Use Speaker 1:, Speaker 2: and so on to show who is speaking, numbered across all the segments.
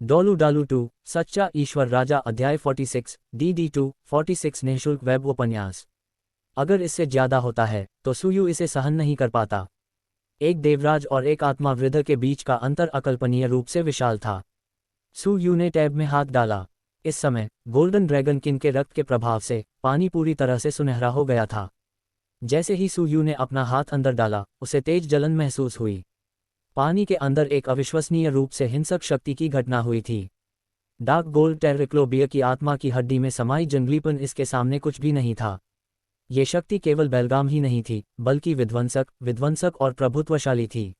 Speaker 1: डोलू डालू 2 सच्चा ईश्वर राजा अध्याय 46 DD2 46 निःशुल्क वेब उपन्यास। अगर इससे ज्यादा होता है तो सुयू इसे सहन नहीं कर पाता। एक देवराज और एक आत्मा वृद्ध के बीच का अंतर अकल्पनीय रूप से विशाल था। सुयू ने टैब में हाथ डाला। इस समय गोल्डन ड्रैगन किंग के रक्त के प्रभाव से पानी पूरी तरह से सुनहरा हो गया था। जैसे ही सुयू ने अपना हाथ अंदर डाला, उसे तेज जलन महसूस हुई। पानी के अंदर एक अविश्वसनीय रूप से हिंसक शक्ति की घटना हुई थी। डार्क गोल्ड टेरिक्लोबिया की आत्मा की हड्डी में समाई जंगलीपन इसके सामने कुछ भी नहीं था। ये शक्ति केवल बेलगाम ही नहीं थी, बल्कि विध्वंसक और प्रभुत्वशाली थी।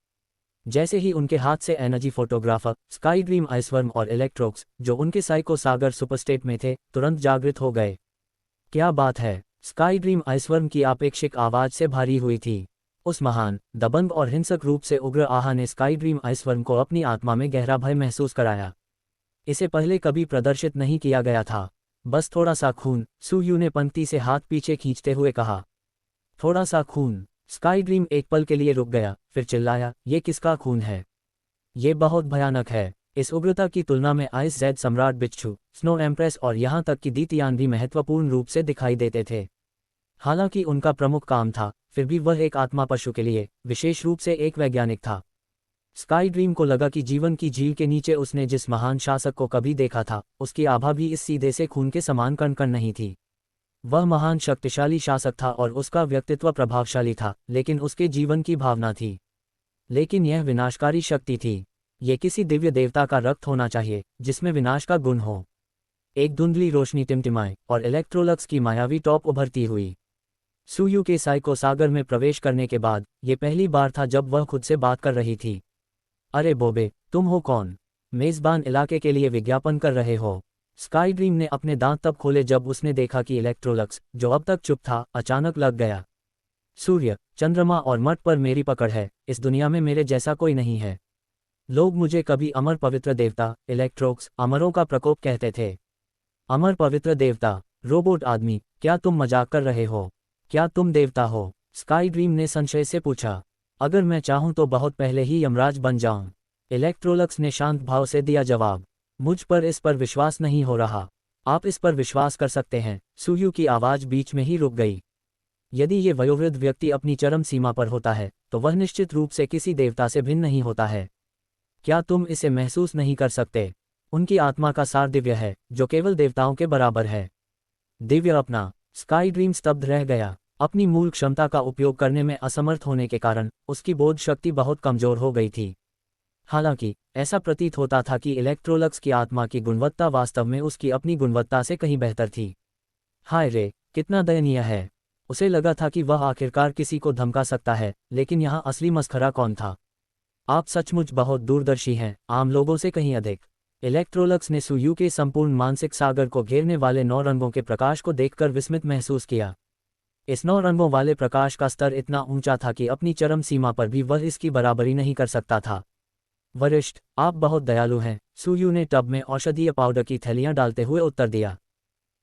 Speaker 1: जैसे ही उनके हाथ से एनर्जी फोटोग्राफर स्काई ड्रीम आइसवर्म और इलेक्ट्रोक्स, जो उनके साइको सागर सुपरस्टेट में थे, तुरंत जागृत हो गए। क्या बात है! स्काई ड्रीम आइसवर्म की आपेक्षिक आवाज से भारी हुई थी। उस महान, दबंग और हिंसक रूप से उग्र आहा ने स्काई ड्रीम आइसवर्म को अपनी आत्मा में गहरा भय महसूस कराया। इसे पहले कभी प्रदर्शित नहीं किया गया था। बस थोड़ा सा खून, सुयू ने पंक्ति से हाथ पीछे खींचते हुए कहा। थोड़ा सा खून। स्काई ड्रीम एक पल के लिए रुक गया, फिर चिल्लाया, ये किसका खून है? ये बहुत भयानक है। इस उग्रता की तुलना में आइस जेड सम्राट बिच्छू, स्नो एम्प्रेस और यहाँ तक कि दीतियान भी महत्वपूर्ण रूप से दिखाई देते थे। हालांकि उनका प्रमुख काम था, फिर भी वह एक आत्मा पशु के लिए, विशेष रूप से एक वैज्ञानिक था। स्काई ड्रीम को लगा कि जीवन की झील के नीचे उसने जिस महान शासक को कभी देखा था, उसकी आभा भी इस सीधे से खून के समान कण-कण नहीं थी। वह महान शक्तिशाली शासक था और उसका व्यक्तित्व प्रभावशाली था, लेकिन उसके जीवन की भावना थी। लेकिन यह विनाशकारी शक्ति थी। ये किसी दिव्य देवता का रक्त होना चाहिए, जिसमें विनाश का गुण हो। एक धुंधली रोशनी टिमटिमाए और इलेक्ट्रोलक्स की मायावी टॉप उभरती हुई। सुयू के साइको सागर में प्रवेश करने के बाद ये पहली बार था जब वह खुद से बात कर रही थी। अरे बोबे, तुम हो कौन? मेजबान इलाके के लिए विज्ञापन कर रहे हो? स्काई ड्रीम ने अपने दांत तब खोले जब उसने देखा कि इलेक्ट्रोलक्स, जो अब तक चुप था, अचानक लग गया। सूर्य, चंद्रमा और मठ पर मेरी पकड़ है। इस दुनिया में मेरे जैसा कोई नहीं है। लोग मुझे कभी अमर पवित्र देवता, इलेक्ट्रोक्स, अमरों का प्रकोप कहते थे। अमर पवित्र देवता? रोबोट आदमी, क्या तुम मजाक कर रहे हो? क्या तुम देवता हो? स्काई ड्रीम ने संशय से पूछा। अगर मैं चाहूं तो बहुत पहले ही यमराज बन जाऊं। इलेक्ट्रोलक्स ने शांत भाव से दिया जवाब। मुझ पर इस पर विश्वास नहीं हो रहा। आप इस पर विश्वास कर सकते हैं। सुयू की आवाज बीच में ही रुक गई। यदि ये वयोवृद्ध व्यक्ति अपनी चरम सीमा पर होता है, तो वह निश्चित रूप से किसी देवता से भिन्न नहीं होता है। क्या तुम इसे महसूस नहीं कर सकते? उनकी आत्मा का सार दिव्य है, जो केवल देवताओं के बराबर है। दिव्य अपना? स्काई ड्रीम स्तब्ध रह गया। अपनी मूल क्षमता का उपयोग करने में असमर्थ होने के कारण उसकी बोध शक्ति बहुत कमजोर हो गई थी। हालांकि ऐसा प्रतीत होता था कि इलेक्ट्रोलक्स की आत्मा की गुणवत्ता वास्तव में उसकी अपनी गुणवत्ता से कहीं बेहतर थी। हाय रे, कितना दयनीय है! उसे लगा था कि वह आखिरकार किसी को धमका सकता है, लेकिन यहाँ असली मस्खरा कौन था? आप सचमुच बहुत दूरदर्शी हैं, आम लोगों से कहीं अधिक। इलेक्ट्रोलक्स ने सुयू के संपूर्ण मानसिक सागर को घेरने वाले 9 रंगों के प्रकाश को देखकर विस्मित महसूस किया। इस 9 रंगों वाले प्रकाश का स्तर इतना ऊंचा था कि अपनी चरम सीमा पर भी वह इसकी बराबरी नहीं कर सकता था। वरिष्ठ, आप बहुत दयालु हैं, सुयू ने टब में औषधीय पाउडर की थैलियां डालते हुए उत्तर दिया।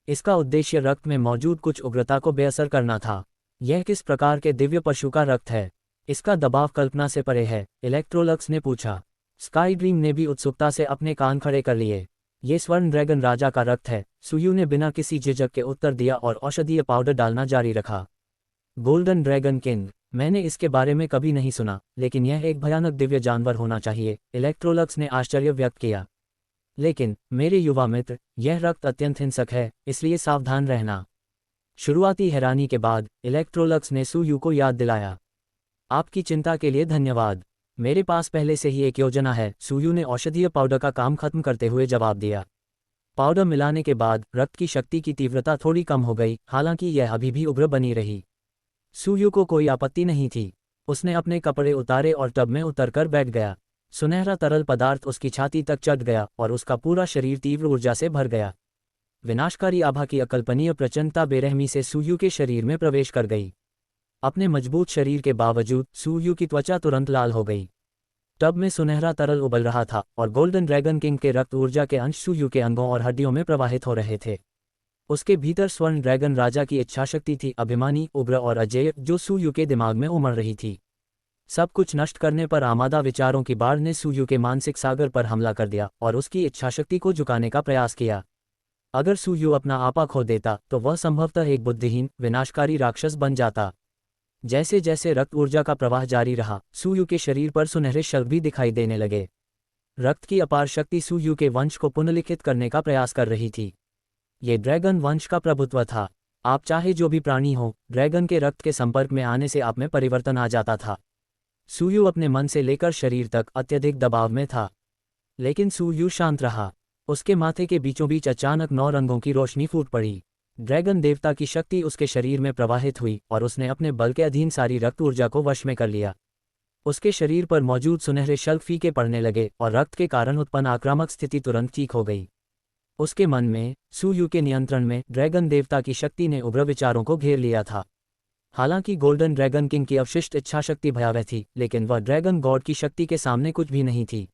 Speaker 1: इसका उद्देश्य रक्त में मौजूद कुछ उग्रता को बेअसर करना था। यह किस प्रकार के दिव्य पशु का रक्त है? इसका दबाव कल्पना से परे है, इलेक्ट्रोलक्स ने पूछा। स्काई ड्रीम ने भी उत्सुकता से अपने कान खड़े कर लिए। ये स्वर्ण ड्रैगन राजा का रक्त है, सुयू ने बिना किसी झिझक के उत्तर दिया और औषधीय पाउडर डालना जारी रखा। Golden dragon king? मैंने इसके बारे में कभी नहीं सुना, लेकिन यह एक भयानक दिव्य जानवर होना चाहिए, इलेक्ट्रोलक्स ने आश्चर्य व्यक्त किया। लेकिन मेरे युवा मित्र, यह रक्त अत्यंत हिंसक है, इसलिए सावधान रहना। शुरुआती हैरानी के बाद इलेक्ट्रोलक्स ने सुयू को याद दिलाया। आपकी चिंता के लिए धन्यवाद। मेरे पास पहले से ही एक योजना है, सुयू ने औषधीय पाउडर का काम खत्म करते हुए जवाब दिया। पाउडर मिलाने के बाद रक्त की शक्ति की तीव्रता थोड़ी कम हो गई, हालांकि यह अभी भी उग्र बनी रही। सुयू को कोई आपत्ति नहीं थी। उसने अपने कपड़े उतारे और टब में उतरकर बैठ गया। सुनहरा तरल पदार्थ उसकी छाती तक चढ़ गया और उसका पूरा शरीर तीव्र ऊर्जा से भर गया। विनाशकारी आभा की अकल्पनीय प्रचंडता बेरहमी से सुयू के शरीर में प्रवेश कर गई। अपने मजबूत शरीर के बावजूद सुयू की त्वचा तुरंत लाल हो गई। टब में सुनहरा तरल उबल रहा था और गोल्डन ड्रैगन किंग के रक्त ऊर्जा के अंश सुयू के अंगों और हड्डियों में प्रवाहित हो रहे थे। उसके भीतर स्वर्ण ड्रैगन राजा की इच्छाशक्ति थी, अभिमानी, उग्र और अजेय, जो सुयू के दिमाग में उमड़ रही थी। सब कुछ नष्ट करने पर आमादा विचारों की बाढ़ ने सुयू के मानसिक सागर पर हमला कर दिया और उसकी इच्छाशक्ति को झुकाने का प्रयास किया। अगर सुयू अपना आपा खो देता तो वह संभवतः एक बुद्धिहीन, विनाशकारी राक्षस बन जाता। जैसे जैसे रक्त ऊर्जा का प्रवाह जारी रहा, सुयू के शरीर पर सुनहरे शल्क भी दिखाई देने लगे। रक्त की अपार शक्ति सुयू के वंश को पुनर्लिखित करने का प्रयास कर रही थी। ये ड्रैगन वंश का प्रभुत्व था। आप चाहे जो भी प्राणी हो, ड्रैगन के रक्त के संपर्क में आने से आप में परिवर्तन आ जाता था। सुयू अपने मन से लेकर शरीर तक अत्यधिक दबाव में था, लेकिन सुयू शांत रहा। उसके माथे के बीचों बीच अचानक 9 रंगों की रोशनी फूट पड़ी। ड्रैगन देवता की शक्ति उसके शरीर में प्रवाहित हुई और उसने अपने बल के अधीन सारी रक्त ऊर्जा को वश में कर लिया। उसके शरीर पर मौजूद सुनहरे शल्क फीके पड़ने लगे और रक्त के कारण उत्पन्न आक्रामक स्थिति तुरंत ठीक हो गई। उसके मन में, सुयू के नियंत्रण में, ड्रैगन देवता की शक्ति ने उग्र विचारों को घेर लिया था। हालांकि गोल्डन ड्रैगन किंग की अवशिष्ट इच्छाशक्ति भयावह थी, लेकिन वह ड्रैगन गॉड की शक्ति के सामने कुछ भी नहीं थी।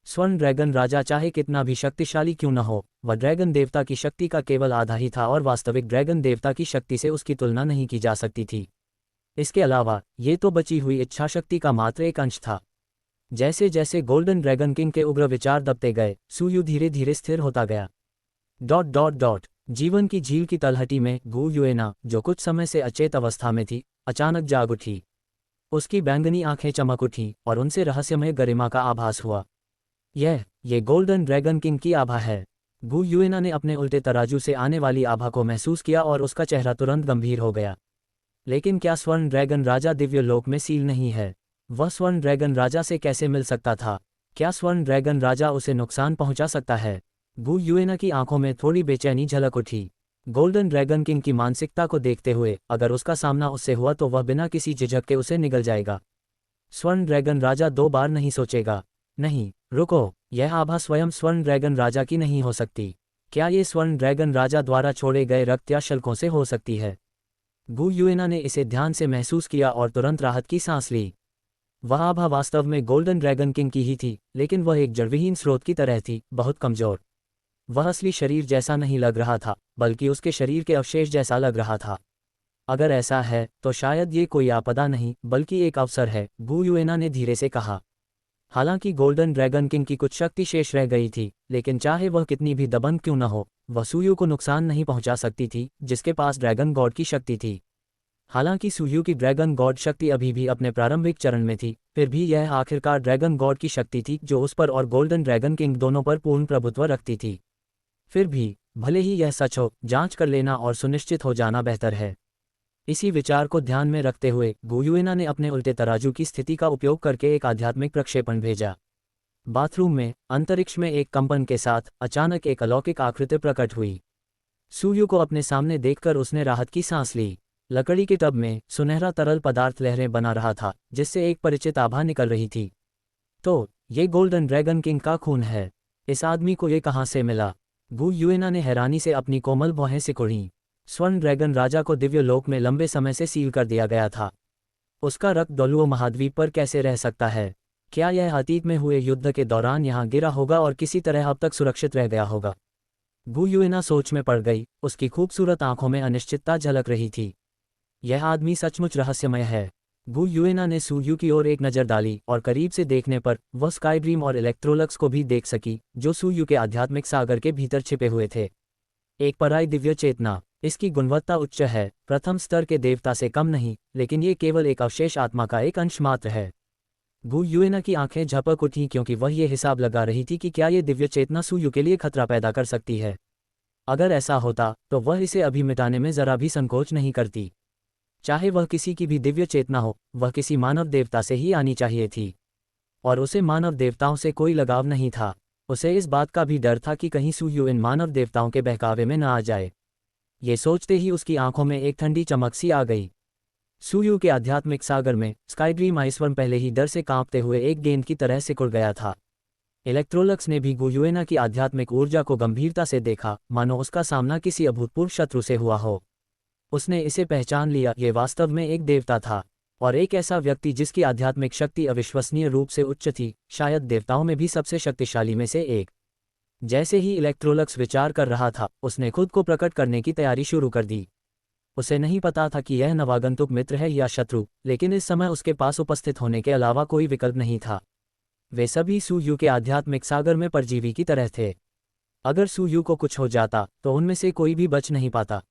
Speaker 1: स्वर्ण ड्रैगन राजा चाहे कितना भी शक्तिशाली क्यों न हो, वह ड्रैगन देवता की शक्ति का केवल आधा ही था और वास्तविक ड्रैगन देवता की शक्ति से उसकी तुलना नहीं की जा सकती थी। इसके अलावा ये तो बची हुई इच्छाशक्ति का मात्र एक अंश था। जैसे जैसे गोल्डन ड्रैगन किंग के उग्र विचार दबते गए, सुयू धीरे धीरे स्थिर होता गया। जीवन की झील की तलहटी में गु युएना, जो कुछ समय से अचेत अवस्था में थी, अचानक जाग उठी। उसकी बैंगनी आंखें चमक उठीं और उनसे रहस्यमय गरिमा का आभास हुआ। ये गोल्डन ड्रैगन किंग की आभा है। गु युएना ने अपने उल्टे तराजू से आने वाली आभा को महसूस किया और उसका चेहरा तुरंत गंभीर हो गया। लेकिन क्या स्वर्ण ड्रैगन राजा दिव्य लोक में सील नहीं है? वह स्वर्ण ड्रैगन राजा से कैसे मिल सकता था? क्या स्वर्ण ड्रैगन राजा उसे नुकसान पहुंचा सकता है? गु युएना की आंखों में थोड़ी बेचैनी झलक उठी। गोल्डन ड्रैगन किंग की मानसिकता को देखते हुए, अगर उसका सामना उससे हुआ तो वह बिना किसी झिझक के उसे निगल जाएगा। स्वर्ण ड्रैगन राजा 2 बार नहीं सोचेगा। नहीं, रुको, यह आभा स्वयं स्वर्ण ड्रैगन राजा की नहीं हो सकती। क्या ये स्वर्ण ड्रैगन राजा द्वारा छोड़े गए रक्त या शल्कों से हो सकती है? गु युएना ने इसे ध्यान से महसूस किया और तुरंत राहत की सांस ली। वह आभा वास्तव में गोल्डन ड्रैगन किंग की ही थी, लेकिन वह एक जड़विहीन स्रोत की तरह थी, बहुत कमजोर। वह असली शरीर जैसा नहीं लग रहा था, बल्कि उसके शरीर के अवशेष जैसा लग रहा था। अगर ऐसा है तो शायद ये कोई आपदा नहीं, बल्कि एक अवसर है, गु युएना ने धीरे से कहा। हालांकि गोल्डन ड्रैगन किंग की कुछ शक्ति शेष रह गई थी, लेकिन चाहे वह कितनी भी दबंग क्यों न हो, वह सुयू को नुकसान नहीं पहुंचा सकती थी, जिसके पास ड्रैगन गॉड की शक्ति थी। हालांकि सुयू की ड्रैगन गॉड शक्ति अभी भी अपने प्रारंभिक चरण में थी, फिर भी यह आखिरकार ड्रैगन गॉड की शक्ति थी जो उस पर और गोल्डन ड्रैगन किंग दोनों पर पूर्ण प्रभुत्व रखती थी। फिर भी, भले ही यह सच हो, जांच कर लेना और सुनिश्चित हो जाना बेहतर है। इसी विचार को ध्यान में रखते हुए गु युएना ने अपने उल्टे तराजू की स्थिति का उपयोग करके एक आध्यात्मिक प्रक्षेपण भेजा। बाथरूम में, अंतरिक्ष में एक कंपन के साथ अचानक एक अलौकिक आकृति प्रकट हुई। सुयू को अपने सामने देखकर उसने राहत की सांस ली। लकड़ी के टब में सुनहरा तरल पदार्थ लहरें बना रहा था, जिससे एक परिचित आभा निकल रही थी। तो ये गोल्डन ड्रैगन किंग का खून है। इस आदमी को ये कहाँ से मिला? गु युएना ने हैरानी से अपनी कोमल भौहें सिकुड़ीं। स्वर्ण ड्रैगन राजा को दिव्य लोक में लंबे समय से सील कर दिया गया था। उसका रक्त दोलुओ महाद्वीप पर कैसे रह सकता है? क्या यह अतीत में हुए युद्ध के दौरान यहाँ गिरा होगा और किसी तरह अब तक सुरक्षित रह गया होगा? गु युएना सोच में पड़ गई। उसकी खूबसूरत आंखों में अनिश्चितता झलक रही थी। यह आदमी सचमुच रहस्यमय है। गु युएना ने सुयू की ओर एक नज़र डाली और करीब से देखने पर वह स्काईड्रीम और इलेक्ट्रोलक्स को भी देख सकी, जो सुयू के आध्यात्मिक सागर के भीतर छिपे हुए थे। एक पराई दिव्य चेतना। इसकी गुणवत्ता उच्च है, प्रथम स्तर के देवता से कम नहीं, लेकिन ये केवल एक अवशेष आत्मा का एक अंश मात्र है। गु युएना की आंखें झपक उठीं क्योंकि वह ये हिसाब लगा रही थी कि क्या ये दिव्य चेतना सुयू के लिए खतरा पैदा कर सकती है। अगर ऐसा होता तो वह इसे अभी मिटाने में जरा भी संकोच नहीं करती। चाहे वह किसी की भी दिव्य चेतना हो, वह किसी मानव देवता से ही आनी चाहिए थी, और उसे मानव देवताओं से कोई लगाव नहीं था। उसे इस बात का भी डर था कि कहीं सुयू इन मानव देवताओं के बहकावे में न आ जाए। ये सोचते ही उसकी आंखों में एक ठंडी चमक सी आ गई। सुयू के आध्यात्मिक सागर में स्काईड्रीम आइसवर्म पहले ही डर से कांपते हुए एक गेंद की तरह सिकुड़ गया था। इलेक्ट्रोलक्स ने भी गु युएना की आध्यात्मिक ऊर्जा को गंभीरता से देखा, मानो उसका सामना किसी अभूतपूर्व शत्रु से हुआ हो। उसने इसे पहचान लिया, ये वास्तव में एक देवता था, और एक ऐसा व्यक्ति जिसकी आध्यात्मिक शक्ति अविश्वसनीय रूप से उच्च थी, शायद देवताओं में भी सबसे शक्तिशाली में से एक। जैसे ही इलेक्ट्रोलक्स विचार कर रहा था, उसने खुद को प्रकट करने की तैयारी शुरू कर दी। उसे नहीं पता था कि यह नवागंतुक मित्र है या शत्रु, लेकिन इस समय उसके पास उपस्थित होने के अलावा कोई विकल्प नहीं था। वे सभी सुयू के आध्यात्मिक सागर में परजीवी की तरह थे। अगर सुयू को कुछ हो जाता तो उनमें से कोई भी बच नहीं पाता।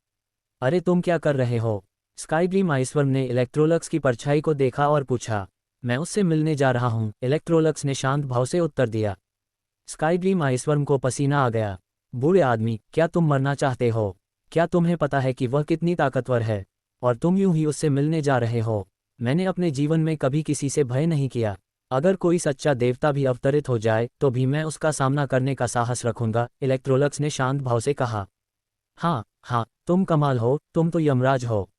Speaker 1: अरे तुम क्या कर रहे हो? स्काईब्लीम आइसवर्म ने इलेक्ट्रोलक्स की परछाई को देखा और पूछा। मैं उससे मिलने जा रहा हूँ, इलेक्ट्रोलक्स ने शांत भाव से उत्तर दिया। स्काईब्लीम आइसवर्म को पसीना आ गया। बूढ़े आदमी, क्या तुम मरना चाहते हो? क्या तुम्हें पता है कि वह कितनी ताकतवर है? और तुम यूं ही उससे मिलने जा रहे हो? मैंने अपने जीवन में कभी किसी से भय नहीं किया। अगर कोई सच्चा देवता भी अवतरित हो जाए तो भी मैं उसका सामना करने का साहस रखूंगा, इलेक्ट्रोलक्स ने शांत भाव से कहा। हाँ हाँ, तुम कमाल हो, तुम तो यमराज हो।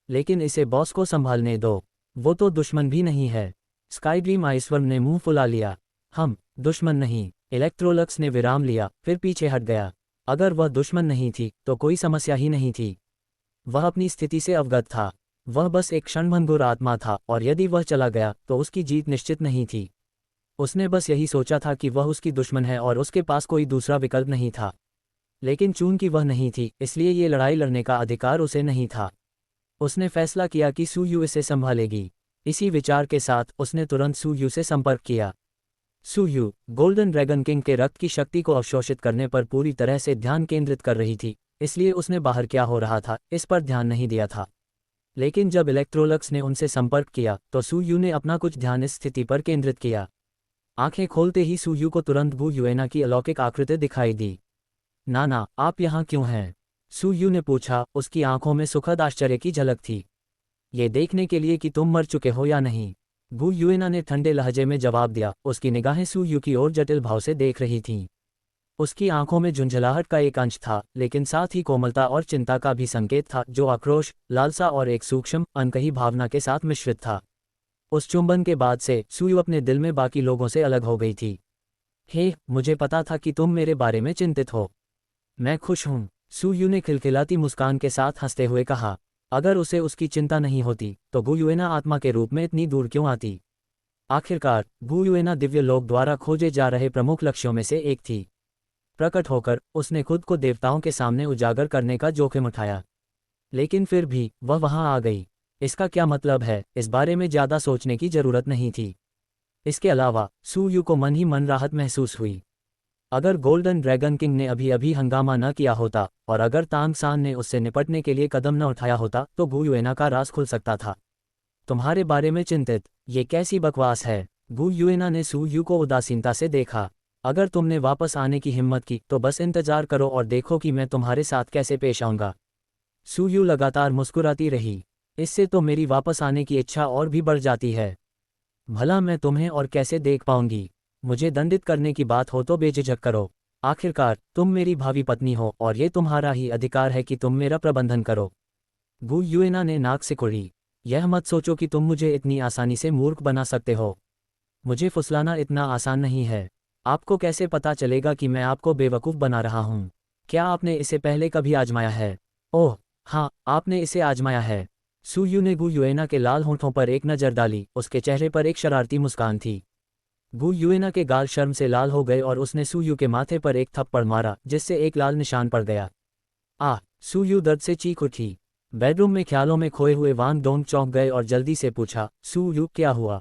Speaker 1: लेकिन इसे बॉस को संभालने दो, वो तो दुश्मन भी नहीं है। स्काईब्लीम आइसवर्म ने मुंह फुला लिया। हम दुश्मन नहीं, इलेक्ट्रोलक्स ने विराम लिया, फिर पीछे हट गया। अगर वह दुश्मन नहीं थी तो कोई समस्या ही नहीं थी। वह अपनी स्थिति से अवगत था। वह बस एक क्षणभंगुर आत्मा था और यदि वह चला गया तो उसकी जीत निश्चित नहीं थी। उसने बस यही सोचा था कि वह उसकी दुश्मन है और उसके पास कोई दूसरा विकल्प नहीं था। लेकिन चूंकि वह नहीं थी, इसलिए ये लड़ाई लड़ने का अधिकार उसे नहीं था। उसने फैसला किया कि सुयू इसे संभालेगी। इसी विचार के साथ उसने तुरंत सुयू से संपर्क किया। सुयू गोल्डन ड्रैगन किंग के रक्त की शक्ति को अवशोषित करने पर पूरी तरह से ध्यान केंद्रित कर रही थी, इसलिए उसने बाहर क्या हो रहा था इस पर ध्यान नहीं दिया था। लेकिन जब इलेक्ट्रोलक्स ने उनसे संपर्क किया तो सुयू ने अपना कुछ ध्यान इस स्थिति पर केंद्रित किया। आंखें खोलते ही सुयू को तुरंत वू युएना की अलौकिक आकृति दिखाई दी। नाना, आप यहाँ क्यों हैं? सुयू ने पूछा, उसकी आंखों में सुखद आश्चर्य की झलक थी। ये देखने के लिए कि तुम मर चुके हो या नहीं, वू युएना ने ठंडे लहजे में जवाब दिया। उसकी निगाहें सुयू की ओर जटिल भाव से देख रही थीं। उसकी आंखों में झुंझलाहट का एक अंश था, लेकिन साथ ही कोमलता और चिंता का भी संकेत था, जो आक्रोश, लालसा और एक सूक्ष्म, अनकही भावना के साथ मिश्रित था। उस चुंबन के बाद से सुयू अपने दिल में बाकी लोगों से अलग हो गई थी। हे, मुझे पता था कि तुम मेरे बारे में चिंतित हो। मैं खुश हूं, सुयू ने खिलखिलाती मुस्कान के साथ हंसते हुए कहा। अगर उसे उसकी चिंता नहीं होती तो वू युएना आत्मा के रूप में इतनी दूर क्यों आती? आखिरकार वू युएना दिव्य लोक द्वारा खोजे जा रहे प्रमुख लक्ष्यों में से एक थी। प्रकट होकर उसने खुद को देवताओं के सामने उजागर करने का जोखिम उठाया। लेकिन फिर भी वह वहां आ गई। इसका क्या मतलब है, इस बारे में ज्यादा सोचने की जरूरत नहीं थी। इसके अलावा सुयू को मन ही मन राहत महसूस हुई। अगर गोल्डन ड्रैगन किंग ने अभी अभी हंगामा न किया होता और अगर तांग सान ने उससे निपटने के लिए कदम न उठाया होता तो वू युएना का राज खुल सकता था। तुम्हारे बारे में चिंतित, ये कैसी बकवास है? वू युएना ने सुयू को उदासीनता से देखा। अगर तुमने वापस आने की हिम्मत की तो बस इंतजार करो और देखो कि मैं तुम्हारे साथ कैसे पेश आऊंगा। सुयू लगातार मुस्कुराती रही। इससे तो मेरी वापस आने की इच्छा और भी बढ़ जाती है। भला मैं तुम्हें और कैसे देख पाऊंगी? मुझे दंडित करने की बात हो तो बेझिझक करो। आखिरकार तुम मेरी भावी पत्नी हो और ये तुम्हारा ही अधिकार है कि तुम मेरा प्रबंधन करो। वू युएना ने नाक सिकुड़ी। यह मत सोचो कि तुम मुझे इतनी आसानी से मूर्ख बना सकते हो। मुझे फुसलाना इतना आसान नहीं है। आपको कैसे पता चलेगा कि मैं आपको बेवकूफ़ बना रहा हूँ? क्या आपने इसे पहले कभी आजमाया है? ओह हाँ, आपने इसे आजमाया है। सुयू ने वू युएना के लाल होंठों पर एक नज़र डाली। उसके चेहरे पर एक शरारती मुस्कान थी। वू युएना के गाल शर्म से लाल हो गए और उसने सुयू के माथे पर एक थप्पड़ मारा, जिससे एक लाल निशान पड़ गया। सुयू दर्द से चीख उठी। बेडरूम में ख्यालों में खोए हुए वांग डोंग चौंक गए और जल्दी से पूछा, सुयू क्या हुआ?